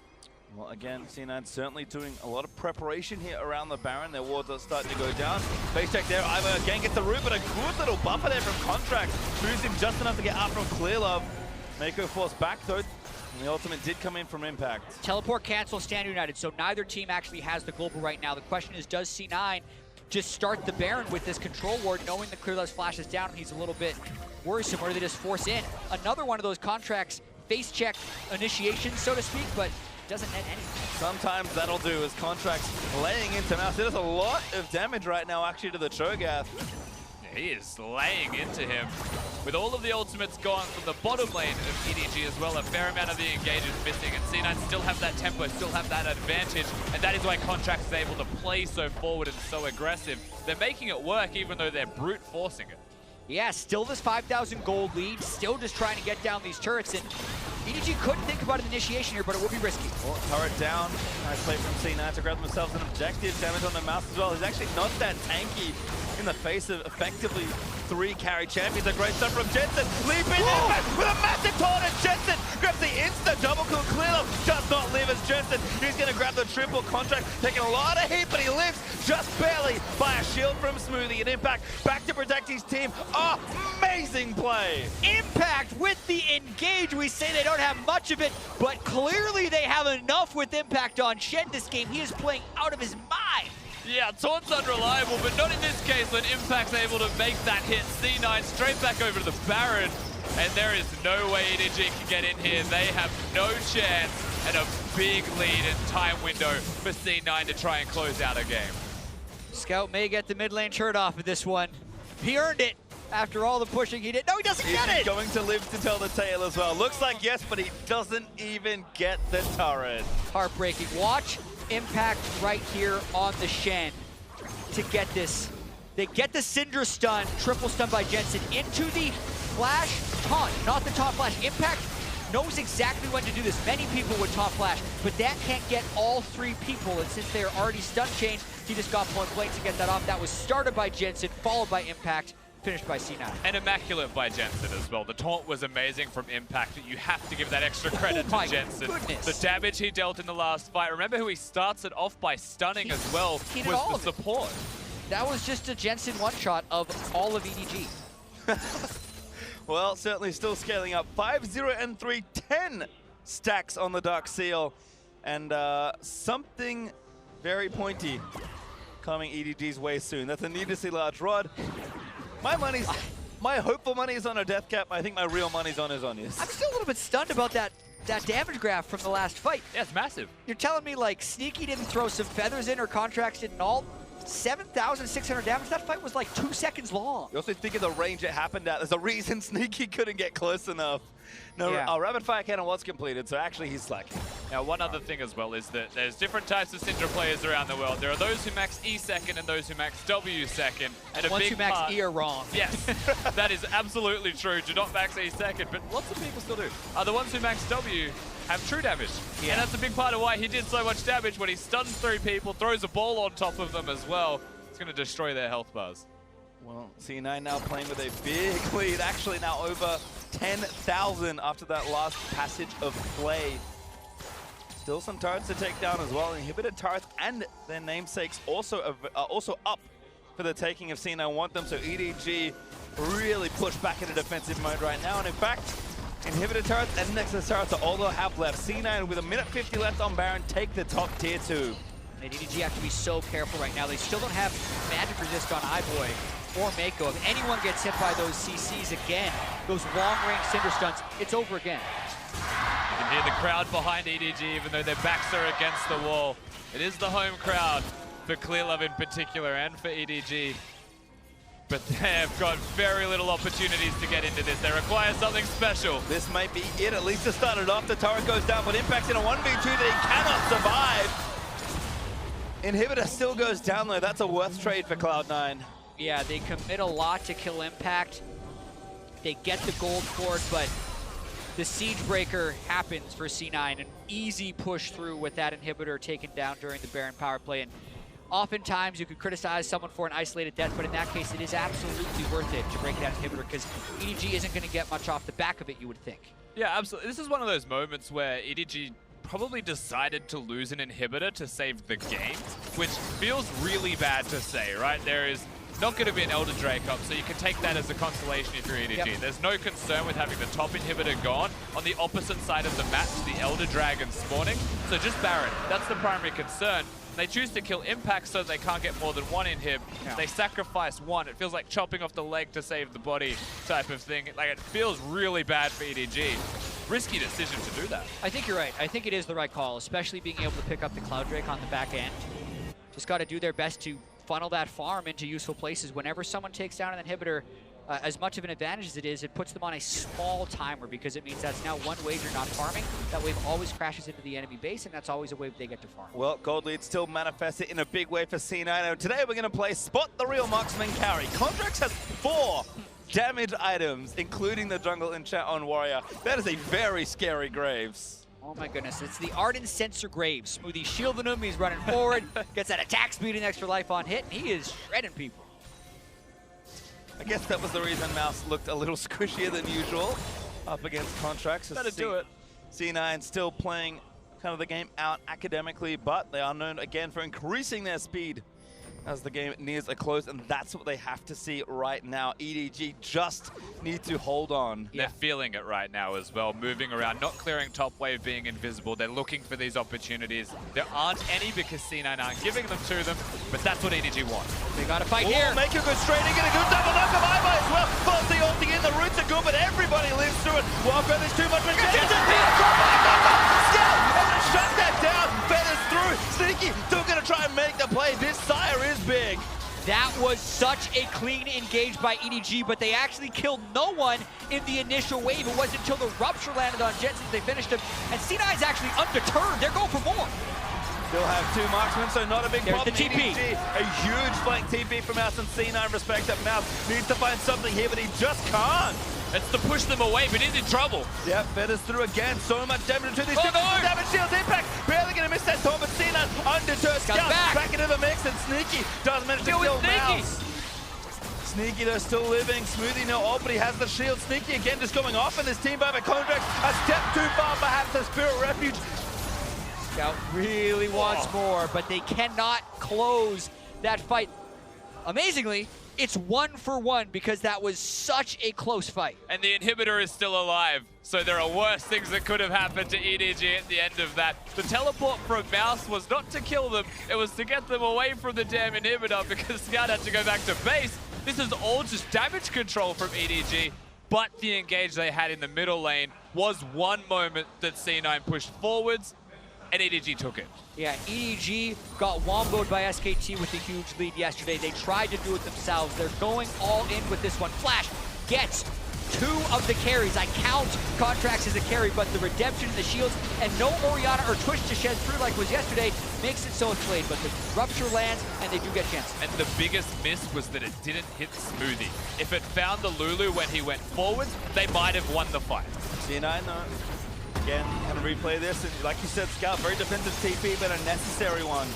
Well, again, C9 certainly doing a lot of preparation here around the Baron. Their wards are starting to go down. Face check there. iBoy again gets the root, but a good little buffer there from Contractz. Moves him just enough to get out from Clearlove. Meiko forced back, though. And the ultimate did come in from Impact. Teleport cancel, stand united, so neither team actually has the global right now. The question is, does C9 just start the Baron with this control ward, knowing the Clearlove's flash is down and he's a little bit worrisome, or do they just force in? Another one of those Contractz face check initiations, so to speak, but doesn't net anything. Sometimes that'll do as Contractz laying into Mouse. It does a lot of damage right now actually to the Cho'Gath. He is laying into him. With all of the ultimates gone from the bottom lane of EDG as well, a fair amount of the engage is missing, and C9 still have that tempo, still have that advantage, and that is why Contractz is able to play so forward and so aggressive. They're making it work even though they're brute forcing it. Yeah, still this 5,000 gold lead, still just trying to get down these turrets, and EDG couldn't think about an initiation here, but it would be risky. Well, turret down. Nice play from C9 to grab themselves an objective. Damage on the Mouse as well. He's actually not that tanky in the face of effectively 3 carry champions. A great stuff from Jensen. Leap in with a massive taunt, and Jensen grabs the insta double kill. Clearlove does not live as Jensen. He's going to grab the triple Contract, taking a lot of heat, but he lives just barely by a shield from Smoothie. And Impact back to protect his team. Oh, amazing play. Impact with the engage. We say they don't have much of it, but clearly they have enough with Impact on Shen this game. He is playing out of his mind. Yeah, Taunt's unreliable, but not in this case when Impact's able to make that hit. C9 straight back over to the Baron, and there is no way EDG can get in here. They have no chance, and a big lead and time window for C9 to try and close out a game. Scout may get the mid lane shirt off of this one. He earned it after all the pushing he did. No, he doesn't get it! He's going to live to tell the tale as well. Looks like yes, but he doesn't even get the turret. Heartbreaking. Watch Impact right here on the Shen to get this. They get the Syndra stun, triple stun by Jensen, into the flash taunt, not the taunt flash. Impact knows exactly when to do this. Many people would taunt flash, but that can't get all 3 people, and since they're already stun chained, he just got point blank to get that off. That was started by Jensen, followed by Impact, finished by C9. And immaculate by Jensen as well. The taunt was amazing from Impact, but you have to give that extra credit to Jensen. Goodness. The damage he dealt in the last fight. Remember who he starts it off by stunning as well, was the support. That was just a Jensen one-shot of all of EDG. Well, certainly still scaling up. 5-0 and 3-10 stacks on the Dark Seal. And something very pointy coming EDG's way soon. That's a needlessly large rod. My hopeful money is on a death cap. I think my real money's on his Onius. I'm still a little bit stunned about that damage graph from the last fight. Yeah, it's massive. You're telling me like Sneaky didn't throw some feathers in or Contractz didn't all? 7,600 damage? That fight was like 2 seconds long. You also think of the range it happened at. There's a reason Sneaky couldn't get close enough. No, yeah. Rapid Fire Cannon was completed, so actually he's slacking. Now, one other thing as well is that there's different types of Syndra players around the world. There are those who max E second and those who max W second. And ones who max E are wrong. Yes, that is absolutely true. Do not max E second, but lots of people still do. The ones who max W have true damage. Yeah. And that's a big part of why he did so much damage when he stuns 3 people, throws a ball on top of them as well. It's going to destroy their health bars. Well, C9 now playing with a big lead, actually now over 10,000 after that last passage of play. Still some turrets to take down as well. Inhibited turrets and their namesakes also up for the taking if C9 want them. So EDG really push back into defensive mode right now. And in fact, inhibited turrets and Nexus turrets are all they'll have left. C9 with 1:50 left on Baron take the top tier 2. And EDG have to be so careful right now. They still don't have magic resist on iBoy or Meiko. If anyone gets hit by those CCs again, those long-range Syndra stuns, it's over again. You can hear the crowd behind EDG, even though their backs are against the wall. It is the home crowd for Clearlove in particular and for EDG. But they've got very little opportunities to get into this. They require something special. This might be it, at least to start it off. The turret goes down, but Impact's in a 1v2 that he cannot survive. Inhibitor still goes down though. That's a worth trade for Cloud9. Yeah, they commit a lot to kill Impact. They get the gold for it, but the siege breaker happens for C9. An easy push through with that inhibitor taken down during the Baron power play. And oftentimes you could criticize someone for an isolated death, but in that case it is absolutely worth it to break that inhibitor because EDG isn't going to get much off the back of it, you would think. Yeah, absolutely. This is one of those moments where EDG probably decided to lose an inhibitor to save the game, which feels really bad to say, right? There is not going to be an Elder Drake up, so you can take that as a consolation if you're EDG. Yep. There's no concern with having the top inhibitor gone. On the opposite side of the map, the Elder Dragon spawning. So just Baron, that's the primary concern. They choose to kill Impact so they can't get more than one inhib. Yeah. They sacrifice one. It feels like chopping off the leg to save the body type of thing. Like, it feels really bad for EDG. Risky decision to do that. I think you're right. I think it is the right call, especially being able to pick up the Cloud Drake on the back end. Just got to do their best to funnel that farm into useful places. Whenever someone takes down an inhibitor, as much of an advantage as it is, it puts them on a small timer because it means that's now one wave you're not farming. That wave always crashes into the enemy base, and that's always a wave they get to farm. Well, gold lead still manifested in a big way for C9. And today we're going to play Spot the Real Marksman Carry. Contractz has 4 damage items, including the jungle enchant on Warrior. That is a very scary Graves. Oh my goodness, it's the Ardent Sensor Graves. Smoothie shielding him, he's running forward, gets that attack speed and extra life on hit, and he is shredding people. I guess that was the reason Mouse looked a little squishier than usual up against Contractz. That'd do it. C9 still playing kind of the game out academically, but they are known again for increasing their speed as the game nears a close, and that's what they have to see right now. EDG just need to hold on. They're feeling it right now as well, moving around, not clearing top wave, being invisible. They're looking for these opportunities. There aren't any because C9 aren't giving them to them, but that's what EDG want. They got to fight here. Meiko goes straight in, get a good double knock of iBoy as well. Falsy ulting in, the roots are good, but everybody lives through it. Walker, there's too much. Jensen, Scout, able to shut that down. Feathers through. Sneaky, still going to try and make the play. This Xayah is big. That was such a clean engage by EDG, but they actually killed no one in the initial wave. It wasn't until the rupture landed on Jensen they finished him. And C9's actually undeterred. They're going for more. Still have 2 marksmen, so not a big There's problem. The TP. EDG, a huge flank TP from Mouse, and C9 respect that Mouse needs to find something here, but he just can't. It's to push them away, but he's in trouble. Yep, feathers through again. So much damage to these two. Damage shields, Impact. Barely going to miss that taunt, but C9 undeterred. Scout back into the mix, and Sneaky does manage to kill Mouse. Sneaky, though, still living. Smoothie no ult, but he has the shield. Sneaky again just going off in this team by the Contractz. A step too far, perhaps, the Spirit Refuge. Scout really wants more, but they cannot close that fight. Amazingly, it's 1-for-1 because that was such a close fight. And the inhibitor is still alive, so there are worse things that could have happened to EDG at the end of that. The teleport from Mouse was not to kill them, it was to get them away from the damn inhibitor because Scout had to go back to base. This is all just damage control from EDG, but the engage they had in the middle lane was one moment that C9 pushed forwards, and EDG took it. Yeah, EDG got womboed by SKT with a huge lead yesterday. They tried to do it themselves. They're going all in with this one. Flash gets 2 of the carries. I count Contractz as a carry, but the redemption and the shields and no Orianna or Twitch to shed through like was yesterday makes it so it's played. But the rupture lands and they do get Jensen. And the biggest miss was that it didn't hit Smoothie. If it found the Lulu when he went forwards, they might have won the fight. C9 though. Again, going to replay this, and like you said, Scout, very defensive TP, but a necessary one.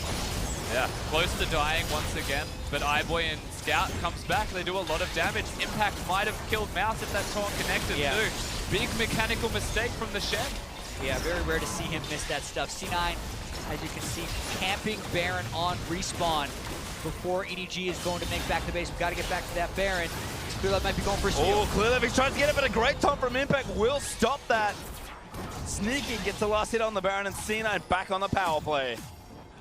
Yeah, close to dying once again, but iBoy and Scout comes back. They do a lot of damage. Impact might have killed Mouse if that taunt connected too. Big mechanical mistake from the Shen. Yeah, very rare to see him miss that stuff. C9, as you can see, camping Baron on respawn before EDG is going to make back the base. We've got to get back to that Baron. Clearlove might be going for a steal. Oh, Clearlove, he's trying to get it, but a great taunt from Impact will stop that. Sneaky gets the last hit on the Baron, and C9 back on the power play.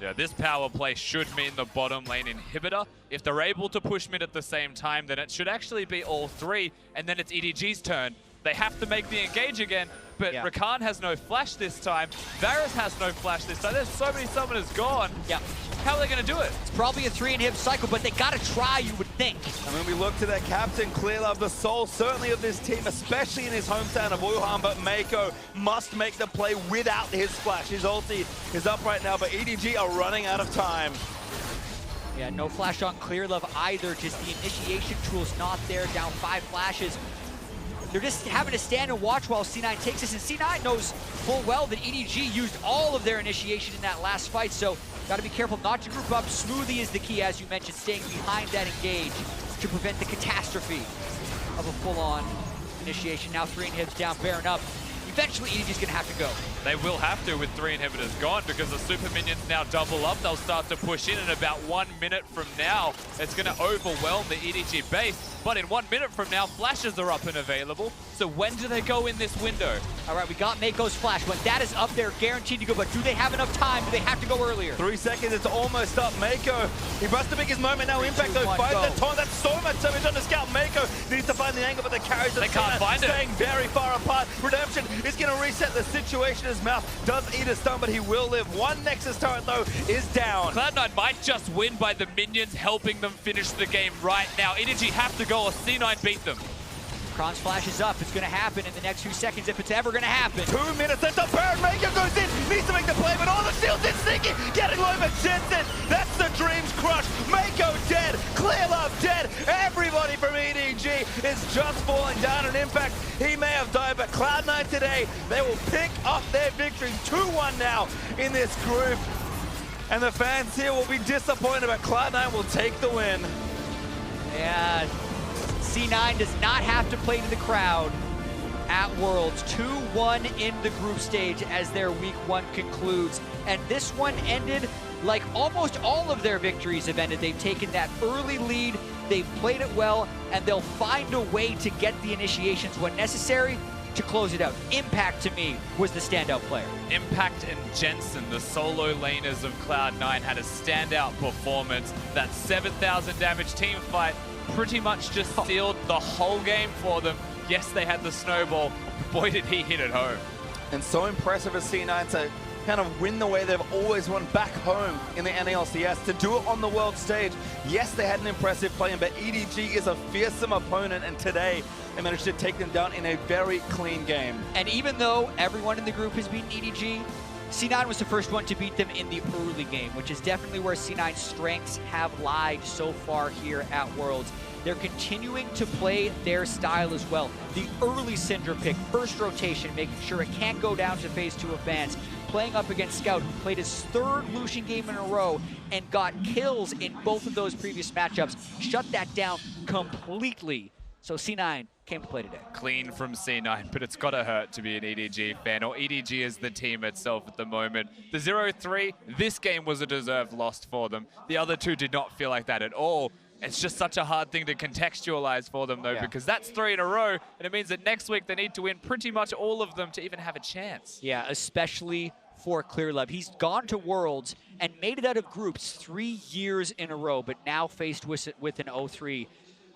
Yeah, this power play should mean the bottom lane inhibitor. If they're able to push mid at the same time, then it should actually be all 3, and then it's EDG's turn. They have to make the engage again, but Rakan has no flash this time. Varus has no flash this time. There's so many summoners gone. Yeah. How are they going to do it? It's probably a 3-inhib cycle, but they got to try, you would think. And when we look to their captain, Clearlove, the soul certainly of this team, especially in his hometown of Wuhan, but Meiko must make the play without his flash. His ulti is up right now, but EDG are running out of time. Yeah, no flash on Clearlove either, just the initiation tool's not there, down 5 flashes. They're just having to stand and watch while C9 takes this, and C9 knows full well that EDG used all of their initiation in that last fight, so got to be careful not to group up. Smoothie is the key, as you mentioned, staying behind that engage to prevent the catastrophe of a full-on initiation. Now 3 inhibs down, Baron up. You eventually EDG's going to have to go. They will have to with 3 inhibitors gone, because the super minions now double up. They'll start to push in about 1 minute from now. It's going to overwhelm the EDG base. But in 1 minute from now, flashes are up and available. So when do they go in this window? All right, we got Meiko's flash. When that is up there, guaranteed to go, but do they have enough time? Do they have to go earlier? 3 seconds, it's almost up. Meiko, he must have picked his moment now. Impact though, finds the taunt. That's so much damage on the scout. Meiko needs to find the angle, but the carries are staying very far apart. Redemption is going to reset the situation. His mouth does eat a stun, but he will live. 1 Nexus turret though is down. Cloud9 might just win by the minions helping them finish the game right now. EDG have to go or C9 beat them. Kron's flash is up. It's going to happen in the next few seconds if it's ever going to happen. 2 minutes, that's a burn. Meiko goes in, needs to make the play, but all the shields in sneaky. Getting low, but Jensen, that's the dreams crushed. Meiko dead, Clearlove dead. Everybody from EDG is just falling down in Impact. He may have died, but Cloud9 today, they will pick up their victory. 2-1 now in this group. And the fans here will be disappointed, but Cloud9 will take the win. Yeah. C9 does not have to play to the crowd at Worlds. 2-1 in the group stage as their week 1 concludes. And this one ended like almost all of their victories have ended. They've taken that early lead, they've played it well, and they'll find a way to get the initiations when necessary to close it out. Impact, to me, was the standout player. Impact and Jensen, the solo laners of Cloud9, had a standout performance. That 7,000 damage team fight pretty much just sealed the whole game for them. Yes, they had the snowball. Boy, did he hit it home. And so impressive as C9 to kind of win the way they've always won back home in the NALCS, to do it on the world stage. Yes, they had an impressive play, but EDG is a fearsome opponent, and today they managed to take them down in a very clean game. And even though everyone in the group has beaten EDG, C9 was the first one to beat them in the early game, which is definitely where C9's strengths have lied so far here at Worlds. They're continuing to play their style as well. The early Syndra pick, first rotation, making sure it can't go down to phase 2 advance. Playing up against Scout, who played his 3rd Lucian game in a row and got kills in both of those previous matchups. Shut that down completely. So C9 came to play today. Clean from C9, but it's got to hurt to be an EDG fan, or EDG is the team itself at the moment. The 0-3, this game was a deserved loss for them. The other 2 did not feel like that at all. It's just such a hard thing to contextualize for them, though, because that's 3 in a row, and it means that next week they need to win pretty much all of them to even have a chance. Yeah, especially for Clearlove. He's gone to Worlds and made it out of groups 3 years in a row, but now faced with an 0-3.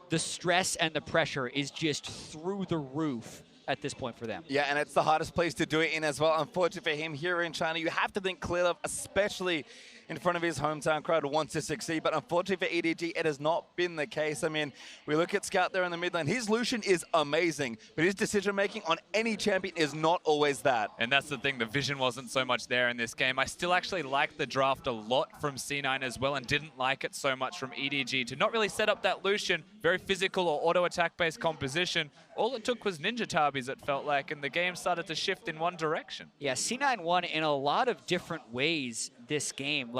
The stress and the pressure is just through the roof at this point for them. Yeah, and it's the hardest place to do it in as well. Unfortunately for him here in China, you have to think Clearlove, especially in front of his hometown crowd, wants to succeed. But unfortunately for EDG, it has not been the case. I mean, we look at Scout there in the mid lane. His Lucian is amazing, but his decision-making on any champion is not always that. And that's the thing, the vision wasn't so much there in this game. I still actually like the draft a lot from C9 as well, and didn't like it so much from EDG to not really set up that Lucian, very physical or auto-attack-based composition. All it took was Ninja Tabis, it felt like, and the game started to shift in one direction. Yeah, C9 won in a lot of different ways this game.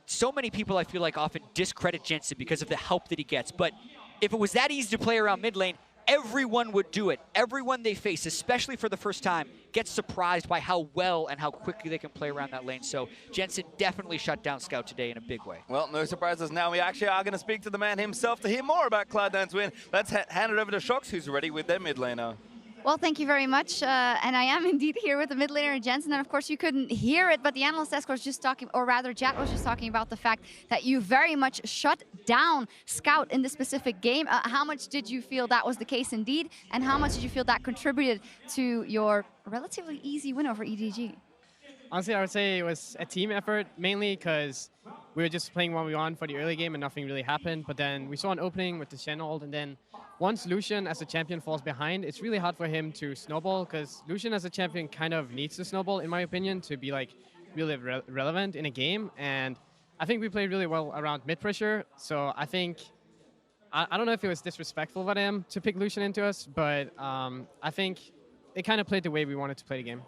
So many people I feel like often discredit Jensen because of the help that he gets. But if it was that easy to play around mid lane, everyone would do it. Everyone they face, especially for the first time, gets surprised by how well and how quickly they can play around that lane. So Jensen definitely shut down Scout today in a big way. Well, no surprises now. We actually are going to speak to the man himself to hear more about Cloud9's win. Let's hand it over to Shox, who's ready with their mid laner. Well, thank you very much. And I am indeed here with the mid laner, Jensen. And of course, you couldn't hear it, but the analyst desk was just talking, or rather, Jatt was just talking about the fact that you very much shut down Scout in this specific game. How much did you feel that was the case indeed? And how much did you feel that contributed to your relatively easy win over EDG? Honestly, I would say it was a team effort, mainly because we were just playing 1v1 for the early game and nothing really happened. But then we saw an opening with the Shen ult, and then once Lucian as a champion falls behind, it's really hard for him to snowball, because Lucian as a champion kind of needs to snowball, in my opinion, to be like really relevant in a game. And I think we played really well around mid pressure. So I think, I don't know if it was disrespectful of him to pick Lucian into us, but I think it kind of played the way we wanted to play the game.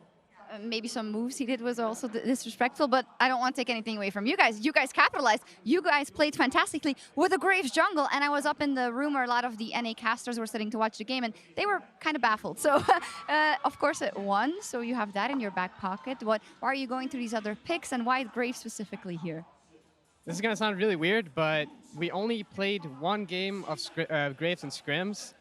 maybe some moves he did was also disrespectful, but I don't want to take anything away from you guys. You guys capitalized. You guys played fantastically with the Graves jungle, and I was up in the room where a lot of the NA casters were sitting to watch the game, and they were kind of baffled. So, of course, it won, so you have that in your back pocket. Why are you going through these other picks, and why Graves specifically here? This is going to sound really weird, but we only played one game of Graves and scrims.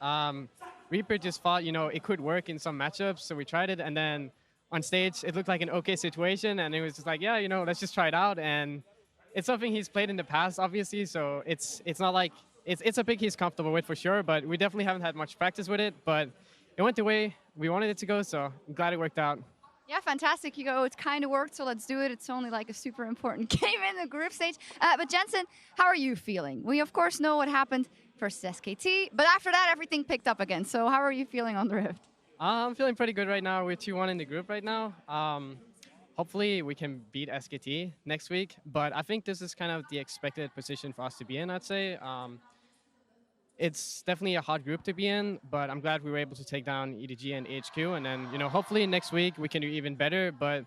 Reaper just thought, you know, it could work in some matchups, so we tried it, and then on stage, it looked like an okay situation, and it was just like, yeah, you know, let's just try it out. And it's something he's played in the past, obviously, so it's not like it's a pick he's comfortable with for sure, but we definitely haven't had much practice with it. But it went the way we wanted it to go, so I'm glad it worked out. Yeah, fantastic. You go, it kind of worked, so let's do it. It's only like a super important game in the group stage. But Jensen, how are you feeling? We, of course, know what happened versus SKT, but after that, everything picked up again. So how are you feeling on the Rift? I'm feeling pretty good right now. We're 2-1 in the group right now. Hopefully we can beat SKT next week, but I think this is kind of the expected position for us to be in, I'd say. It's definitely a hard group to be in, but I'm glad we were able to take down EDG and HQ, and then, you know, hopefully next week we can do even better. But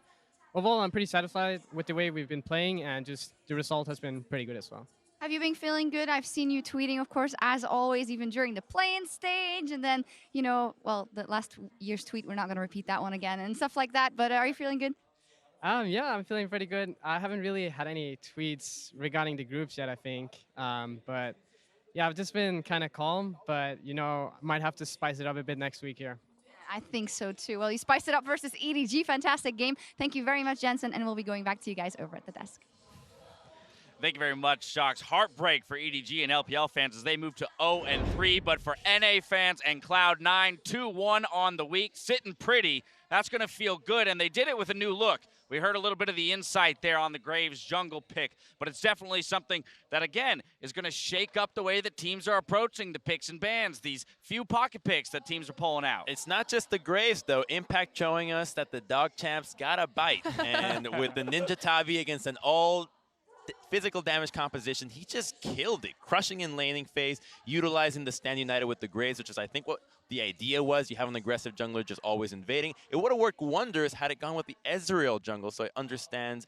overall, I'm pretty satisfied with the way we've been playing, and just the result has been pretty good as well. Have you been feeling good? I've seen you tweeting, of course, as always, even during the play-in stage. And then, you know, well, the last year's tweet, we're not going to repeat that one again and stuff like that. But are you feeling good? Yeah, I'm feeling pretty good. I haven't really had any tweets regarding the groups yet, I think. But yeah, I've just been kind of calm. But, you know, might have to spice it up a bit next week here. I think so, too. Well, you spiced it up versus EDG. Fantastic game. Thank you very much, Jensen. And we'll be going back to you guys over at the desk. Thank you very much, Shocks. Heartbreak for EDG and LPL fans as they move to 0-3, but for NA fans and Cloud9, 2-1 on the week, sitting pretty. That's going to feel good, and they did it with a new look. We heard a little bit of the insight there on the Graves jungle pick, but it's definitely something that, again, is going to shake up the way that teams are approaching the picks and bans, these few pocket picks that teams are pulling out. It's not just the Graves, though. Impact showing us that the dog champs got a bite, and with the Ninja Tavi against an all physical damage composition, he just killed it, crushing in laning phase, utilizing the stand united with the Graves, which is, I think, what the idea was. You have an aggressive jungler just always invading. It would have worked wonders had it gone with the Ezreal jungle, so I understand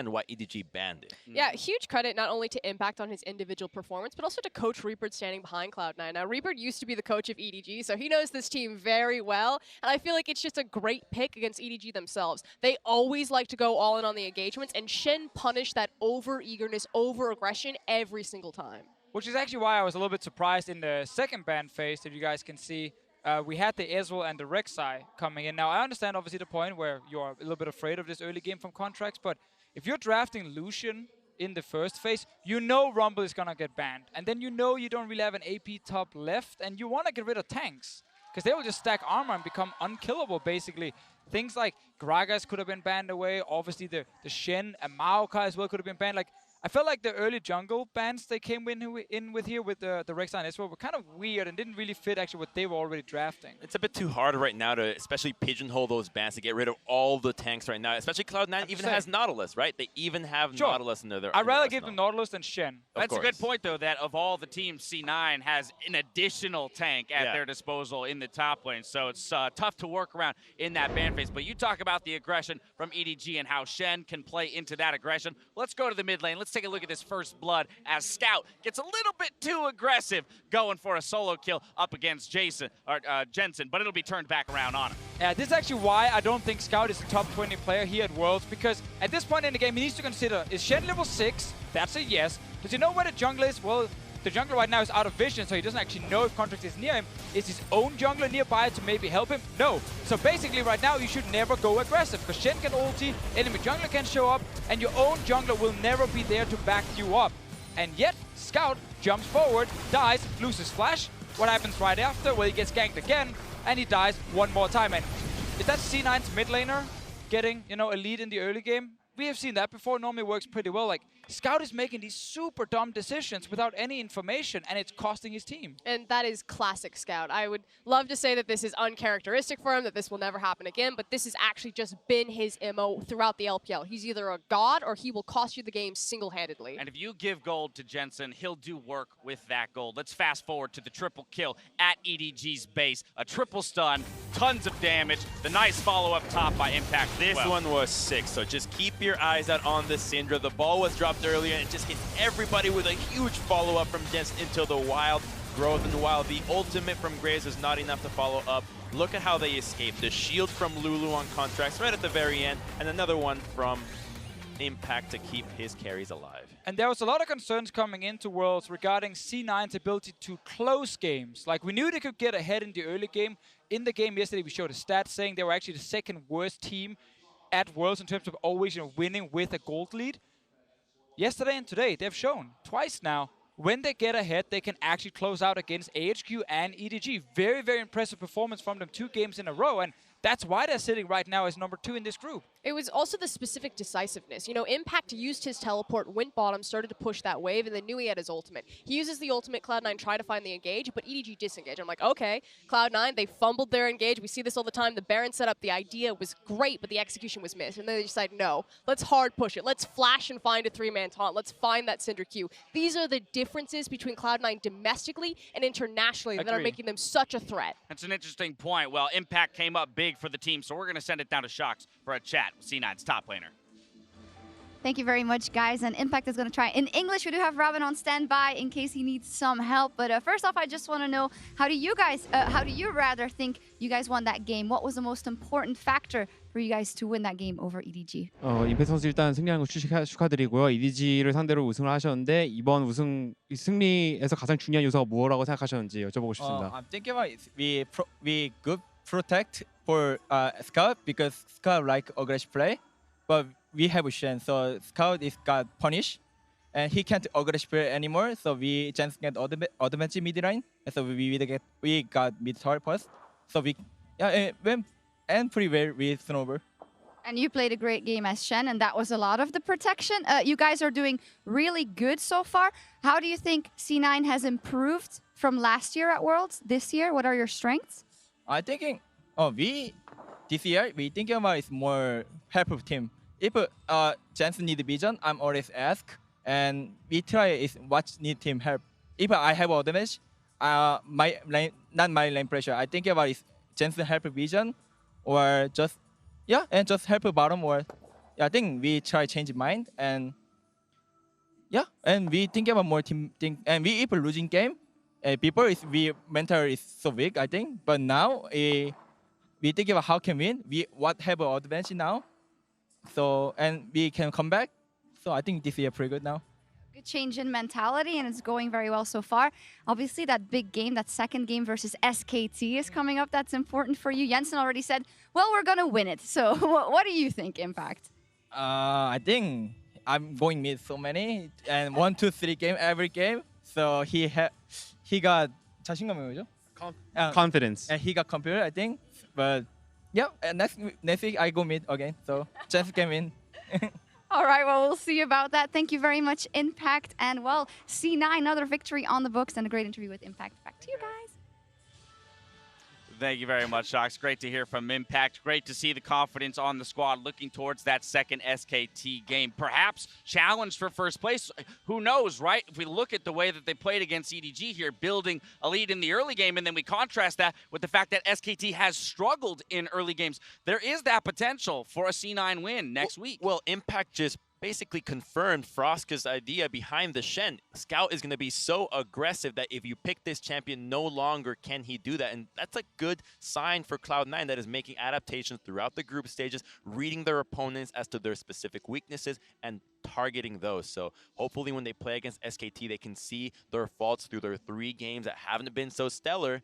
why EDG banned it. Yeah, huge credit not only to Impact on his individual performance, but also to Coach Reaper standing behind Cloud9. Now, Reaper used to be the coach of EDG, so he knows this team very well, and I feel like it's just a great pick against EDG themselves. They always like to go all in on the engagements, and Shen punished that over-eagerness, over-aggression every single time. Which is actually why I was a little bit surprised in the second ban phase, if you guys can see. We had the Ezreal and the Rek'Sai coming in. Now, I understand, obviously, the point where you're a little bit afraid of this early game from Contractz, but if you're drafting Lucian in the first phase, you know Rumble is going to get banned. And then you know you don't really have an AP top left, and you want to get rid of tanks, because they will just stack armor and become unkillable, basically. Things like Gragas could have been banned away. Obviously, the Shen and Maokai as well could have been banned. Like, I felt like the early jungle bans they came in with here with the Rek'Sai and Ezreal were kind of weird and didn't really fit actually what they were already drafting. It's a bit too hard right now to especially pigeonhole those bans to get rid of all the tanks right now. Especially Cloud9 even has Nautilus, right? They even have Nautilus in their I'd rather give them Nautilus than Shen. That's a good point, though, that of all the teams, C9 has an additional tank at their disposal in the top lane. So it's tough to work around in that ban phase. But you talk about the aggression from EDG and how Shen can play into that aggression. Let's go to the mid lane. Let's take a look at this first blood as Scout gets a little bit too aggressive going for a solo kill up against Jensen, but it'll be turned back around on him. Yeah, this is actually why I don't think Scout is a top 20 player here at Worlds, because at this point in the game, he needs to consider, is Shen level 6? That's a yes. Does he know where the jungler is? Well, the jungler right now is out of vision, so he doesn't actually know if Contractz is near him. Is his own jungler nearby to maybe help him? No. So basically right now you should never go aggressive, because Shen can ulti, enemy jungler can show up, and your own jungler will never be there to back you up. And yet, Scout jumps forward, dies, loses flash. What happens right after? Well, he gets ganked again, and he dies one more time. And is that C9's mid laner getting, you know, a lead in the early game? We have seen that before. Normally works pretty well. Like, Scout is making these super dumb decisions without any information, and it's costing his team. And that is classic Scout. I would love to say that this is uncharacteristic for him, that this will never happen again, but this has actually just been his MO throughout the LPL. He's either a god or he will cost you the game single-handedly. And if you give gold to Jensen, he'll do work with that gold. Let's fast forward to the triple kill at EDG's base. A triple stun, tons of damage, the nice follow up top by Impact. This one was sick, so just keep your eyes out on the Syndra. The ball was dropped earlier and it just hit everybody with a huge follow-up from Jensen into the wild growth. And while the ultimate from Graves is not enough to follow up, look at how they escaped. The shield from Lulu on Contractz right at the very end, and another one from Impact to keep his carries alive. And there was a lot of concerns coming into Worlds regarding C9's ability to close games. Like, we knew they could get ahead in the early game. In the game yesterday, we showed a stat saying they were actually the second worst team at Worlds in terms of always winning with a gold lead. Yesterday and today, they've shown twice now, when they get ahead, they can actually close out against AHQ and EDG. Very, very impressive performance from them 2 games in a row, and that's why they're sitting right now as number 2 in this group. It was also the specific decisiveness. You know, Impact used his teleport, went bottom, started to push that wave, and then knew he had his ultimate. He uses the ultimate, Cloud9 try to find the engage, but EDG disengage. I'm like, okay, Cloud9, they fumbled their engage. We see this all the time. The Baron setup, the idea was great, but the execution was missed. And then they decide, no, let's hard push it. Let's flash and find a 3-man taunt. Let's find that Syndra Q. These are the differences between Cloud9 domestically and internationally that are making them such a threat. That's an interesting point. Well, Impact came up big for the team, so we're going to send it down to Shox for a chat with C9's top laner. Thank you very much, guys. And Impact is going to try. In English, we do have Robin on standby in case he needs some help. But first off, I just want to know, how do you rather think you guys won that game? What was the most important factor for you guys to win that game over EDG? 임팩트 선수 일단 승리한 거 축하드리고요. EDG를 상대로 우승을 하셨는데 이번 승리에서 가장 중요한 요소가 뭐라고 생각하셨는지 여쭤보고 싶습니다. I'm thinking about it. We good protect for Scout because Scout like aggressive play, but we have Shen, so Scout is got punished, and he can't aggressive play anymore. So we just get advantage mid line, and so we got mid tower first. So we went and pretty well with Snowball. And you played a great game as Shen, and that was a lot of the protection. You guys are doing really good so far. How do you think C9 has improved from last year at Worlds this year? What are your strengths? I thinking, this year we thinking about is more helpful team. If Jensen need vision, I'm always ask, and we try is what need team help. If I have advantage, my lane, not my lane pressure. I think about is Jensen help vision, or just and just help bottom, or I think we try change mind, and and we think about more team thing, and we if losing game. Before we mental is so weak, I think, but now we think about how can win. We have an advantage now, so and we can come back. So I think this year pretty good now. Good change in mentality, and it's going very well so far. Obviously, that big game, that second game versus SKT is coming up. That's important for you. Jensen already said, well, we're gonna win it. So what do you think, Impact? I think I'm going mid so many and 1, 2, 3 game every game. So he got 자신감이 뭐죠? Confidence. And he got computer, I think. But and next week I go mid again. So just came in. All right, well, we'll see about that. Thank you very much, Impact. And well, C9, another victory on the books and a great interview with Impact. Back to you guys. Thank you very much, Shox. Great to hear from Impact. Great to see the confidence on the squad looking towards that second SKT game. Perhaps challenged for first place. Who knows, right? If we look at the way that they played against EDG here, building a lead in the early game, and then we contrast that with the fact that SKT has struggled in early games, there is that potential for a C9 win next week. Well, Impact just basically confirmed Froska's idea behind the Shen. Scout is going to be so aggressive that if you pick this champion, no longer can he do that. And that's a good sign for Cloud9 that is making adaptations throughout the group stages, reading their opponents as to their specific weaknesses and targeting those. So hopefully when they play against SKT, they can see their faults through their 3 games that haven't been so stellar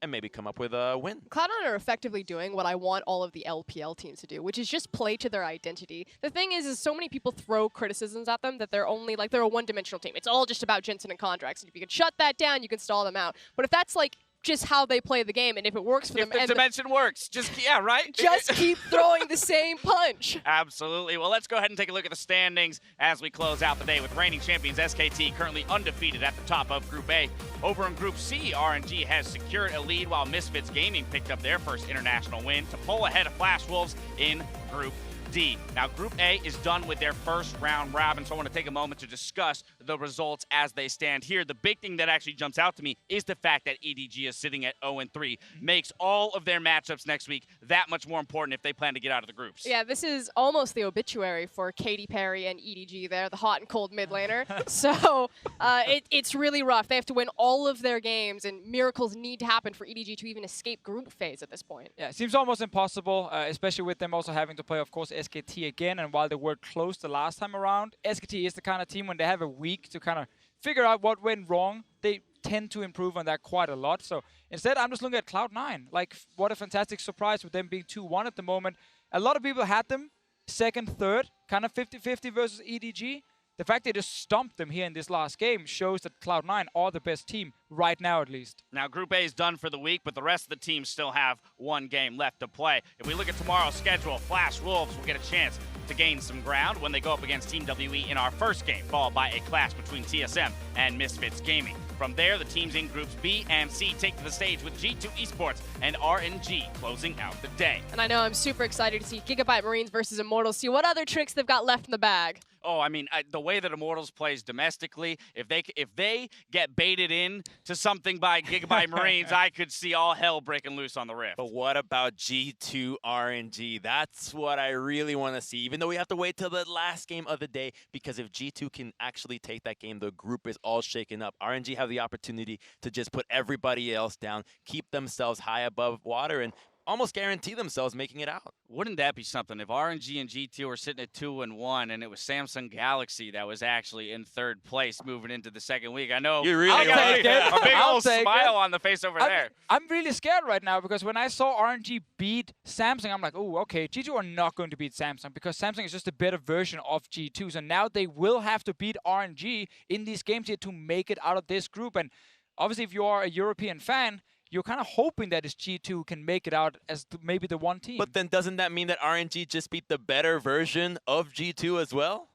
and maybe come up with a win. Cloud9 are effectively doing what I want all of the LPL teams to do, which is just play to their identity. The thing is so many people throw criticisms at them that they're only like they're a one-dimensional team. It's all just about Jensen and Contractz. And if you can shut that down, you can stall them out. But if that's like just how they play the game, and if it works for them. If the dimension works, just, yeah, right? Just keep throwing the same punch. Absolutely. Well, let's go ahead and take a look at the standings as we close out the day with reigning champions SKT currently undefeated at the top of Group A. Over in Group C, RNG has secured a lead while Misfits Gaming picked up their first international win to pull ahead of Flash Wolves in Group D. Now, Group A is done with their first round robin, so I want to take a moment to discuss the results as they stand here. The big thing that actually jumps out to me is the fact that EDG is sitting at 0-3. Makes all of their matchups next week that much more important if they plan to get out of the groups. Yeah, this is almost the obituary for Katy Perry and EDG there, the hot and cold mid laner. So it's really rough. They have to win all of their games, and miracles need to happen for EDG to even escape group phase at this point. Yeah, it seems almost impossible, especially with them also having to play, of course, SKT again. And while they were close the last time around, SKT is the kind of team when they have a week to kind of figure out what went wrong, they tend to improve on that quite a lot. So instead, I'm just looking at Cloud9. Like, what a fantastic surprise with them being 2-1 at the moment. A lot of people had them second, third, kind of 50-50 versus EDG. The fact they just stomped them here in this last game shows that Cloud9 are the best team right now, at least. Now, Group A is done for the week, but the rest of the teams still have one game left to play. If we look at tomorrow's schedule, Flash Wolves will get a chance to gain some ground when they go up against Team WE in our first game, followed by a clash between TSM and Misfits Gaming. From there, the teams in Groups B and C take to the stage with G2 eSports and RNG closing out the day. And I know I'm super excited to see Gigabyte Marines versus Immortals, see what other tricks they've got left in the bag. Oh, I mean, the way that Immortals plays domestically, if they get baited in to something by Gigabyte Marines, I could see all hell breaking loose on the Rift. But what about G2 RNG? That's what I really want to see, even though we have to wait till the last game of the day, because if G2 can actually take that game, the group is all shaken up. RNG have the opportunity to just put everybody else down, keep themselves high above water, and almost guarantee themselves making it out. Wouldn't that be something if RNG and G2 were sitting at 2-1 and it was Samsung Galaxy that was actually in third place moving into the second week? I know you really got a big old smile on the face over there. I'm really scared right now because when I saw RNG beat Samsung, I'm like, oh, okay, G2 are not going to beat Samsung because Samsung is just a better version of G2. So now they will have to beat RNG in these games here to make it out of this group. And obviously, if you are a European fan, you're kind of hoping that this G2 can make it out as maybe the one team. But then doesn't that mean that RNG just beat the better version of G2 as well?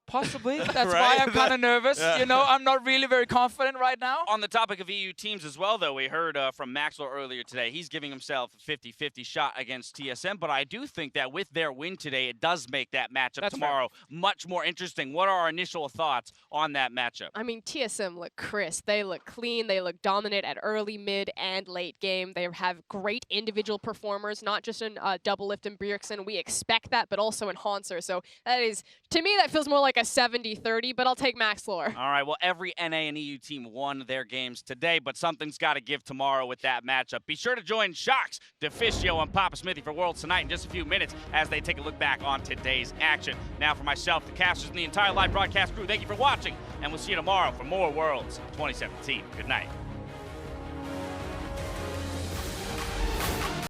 Possibly. That's why I'm kind of nervous. You know, I'm not really very confident right now. On the topic of EU teams as well, though, we heard from Maxwell earlier today. He's giving himself a 50-50 shot against TSM, but I do think that with their win today, it does make that matchup tomorrow much more interesting. What are our initial thoughts on that matchup? I mean, TSM look crisp. They look clean. They look dominant at early, mid, and late game. They have great individual performers, not just in Doublelift and Bjergsen. We expect that, but also in Hanser. So that is, to me, that feels more like a 70-30, but I'll take Max Lore. All right, well, every NA and EU team won their games today, but something's got to give tomorrow with that matchup. Be sure to join Shox, Deficio, and Papa Smithy for Worlds tonight in just a few minutes as they take a look back on today's action. Now for myself, the casters, and the entire live broadcast crew, thank you for watching, and we'll see you tomorrow for more Worlds 2017. Good night.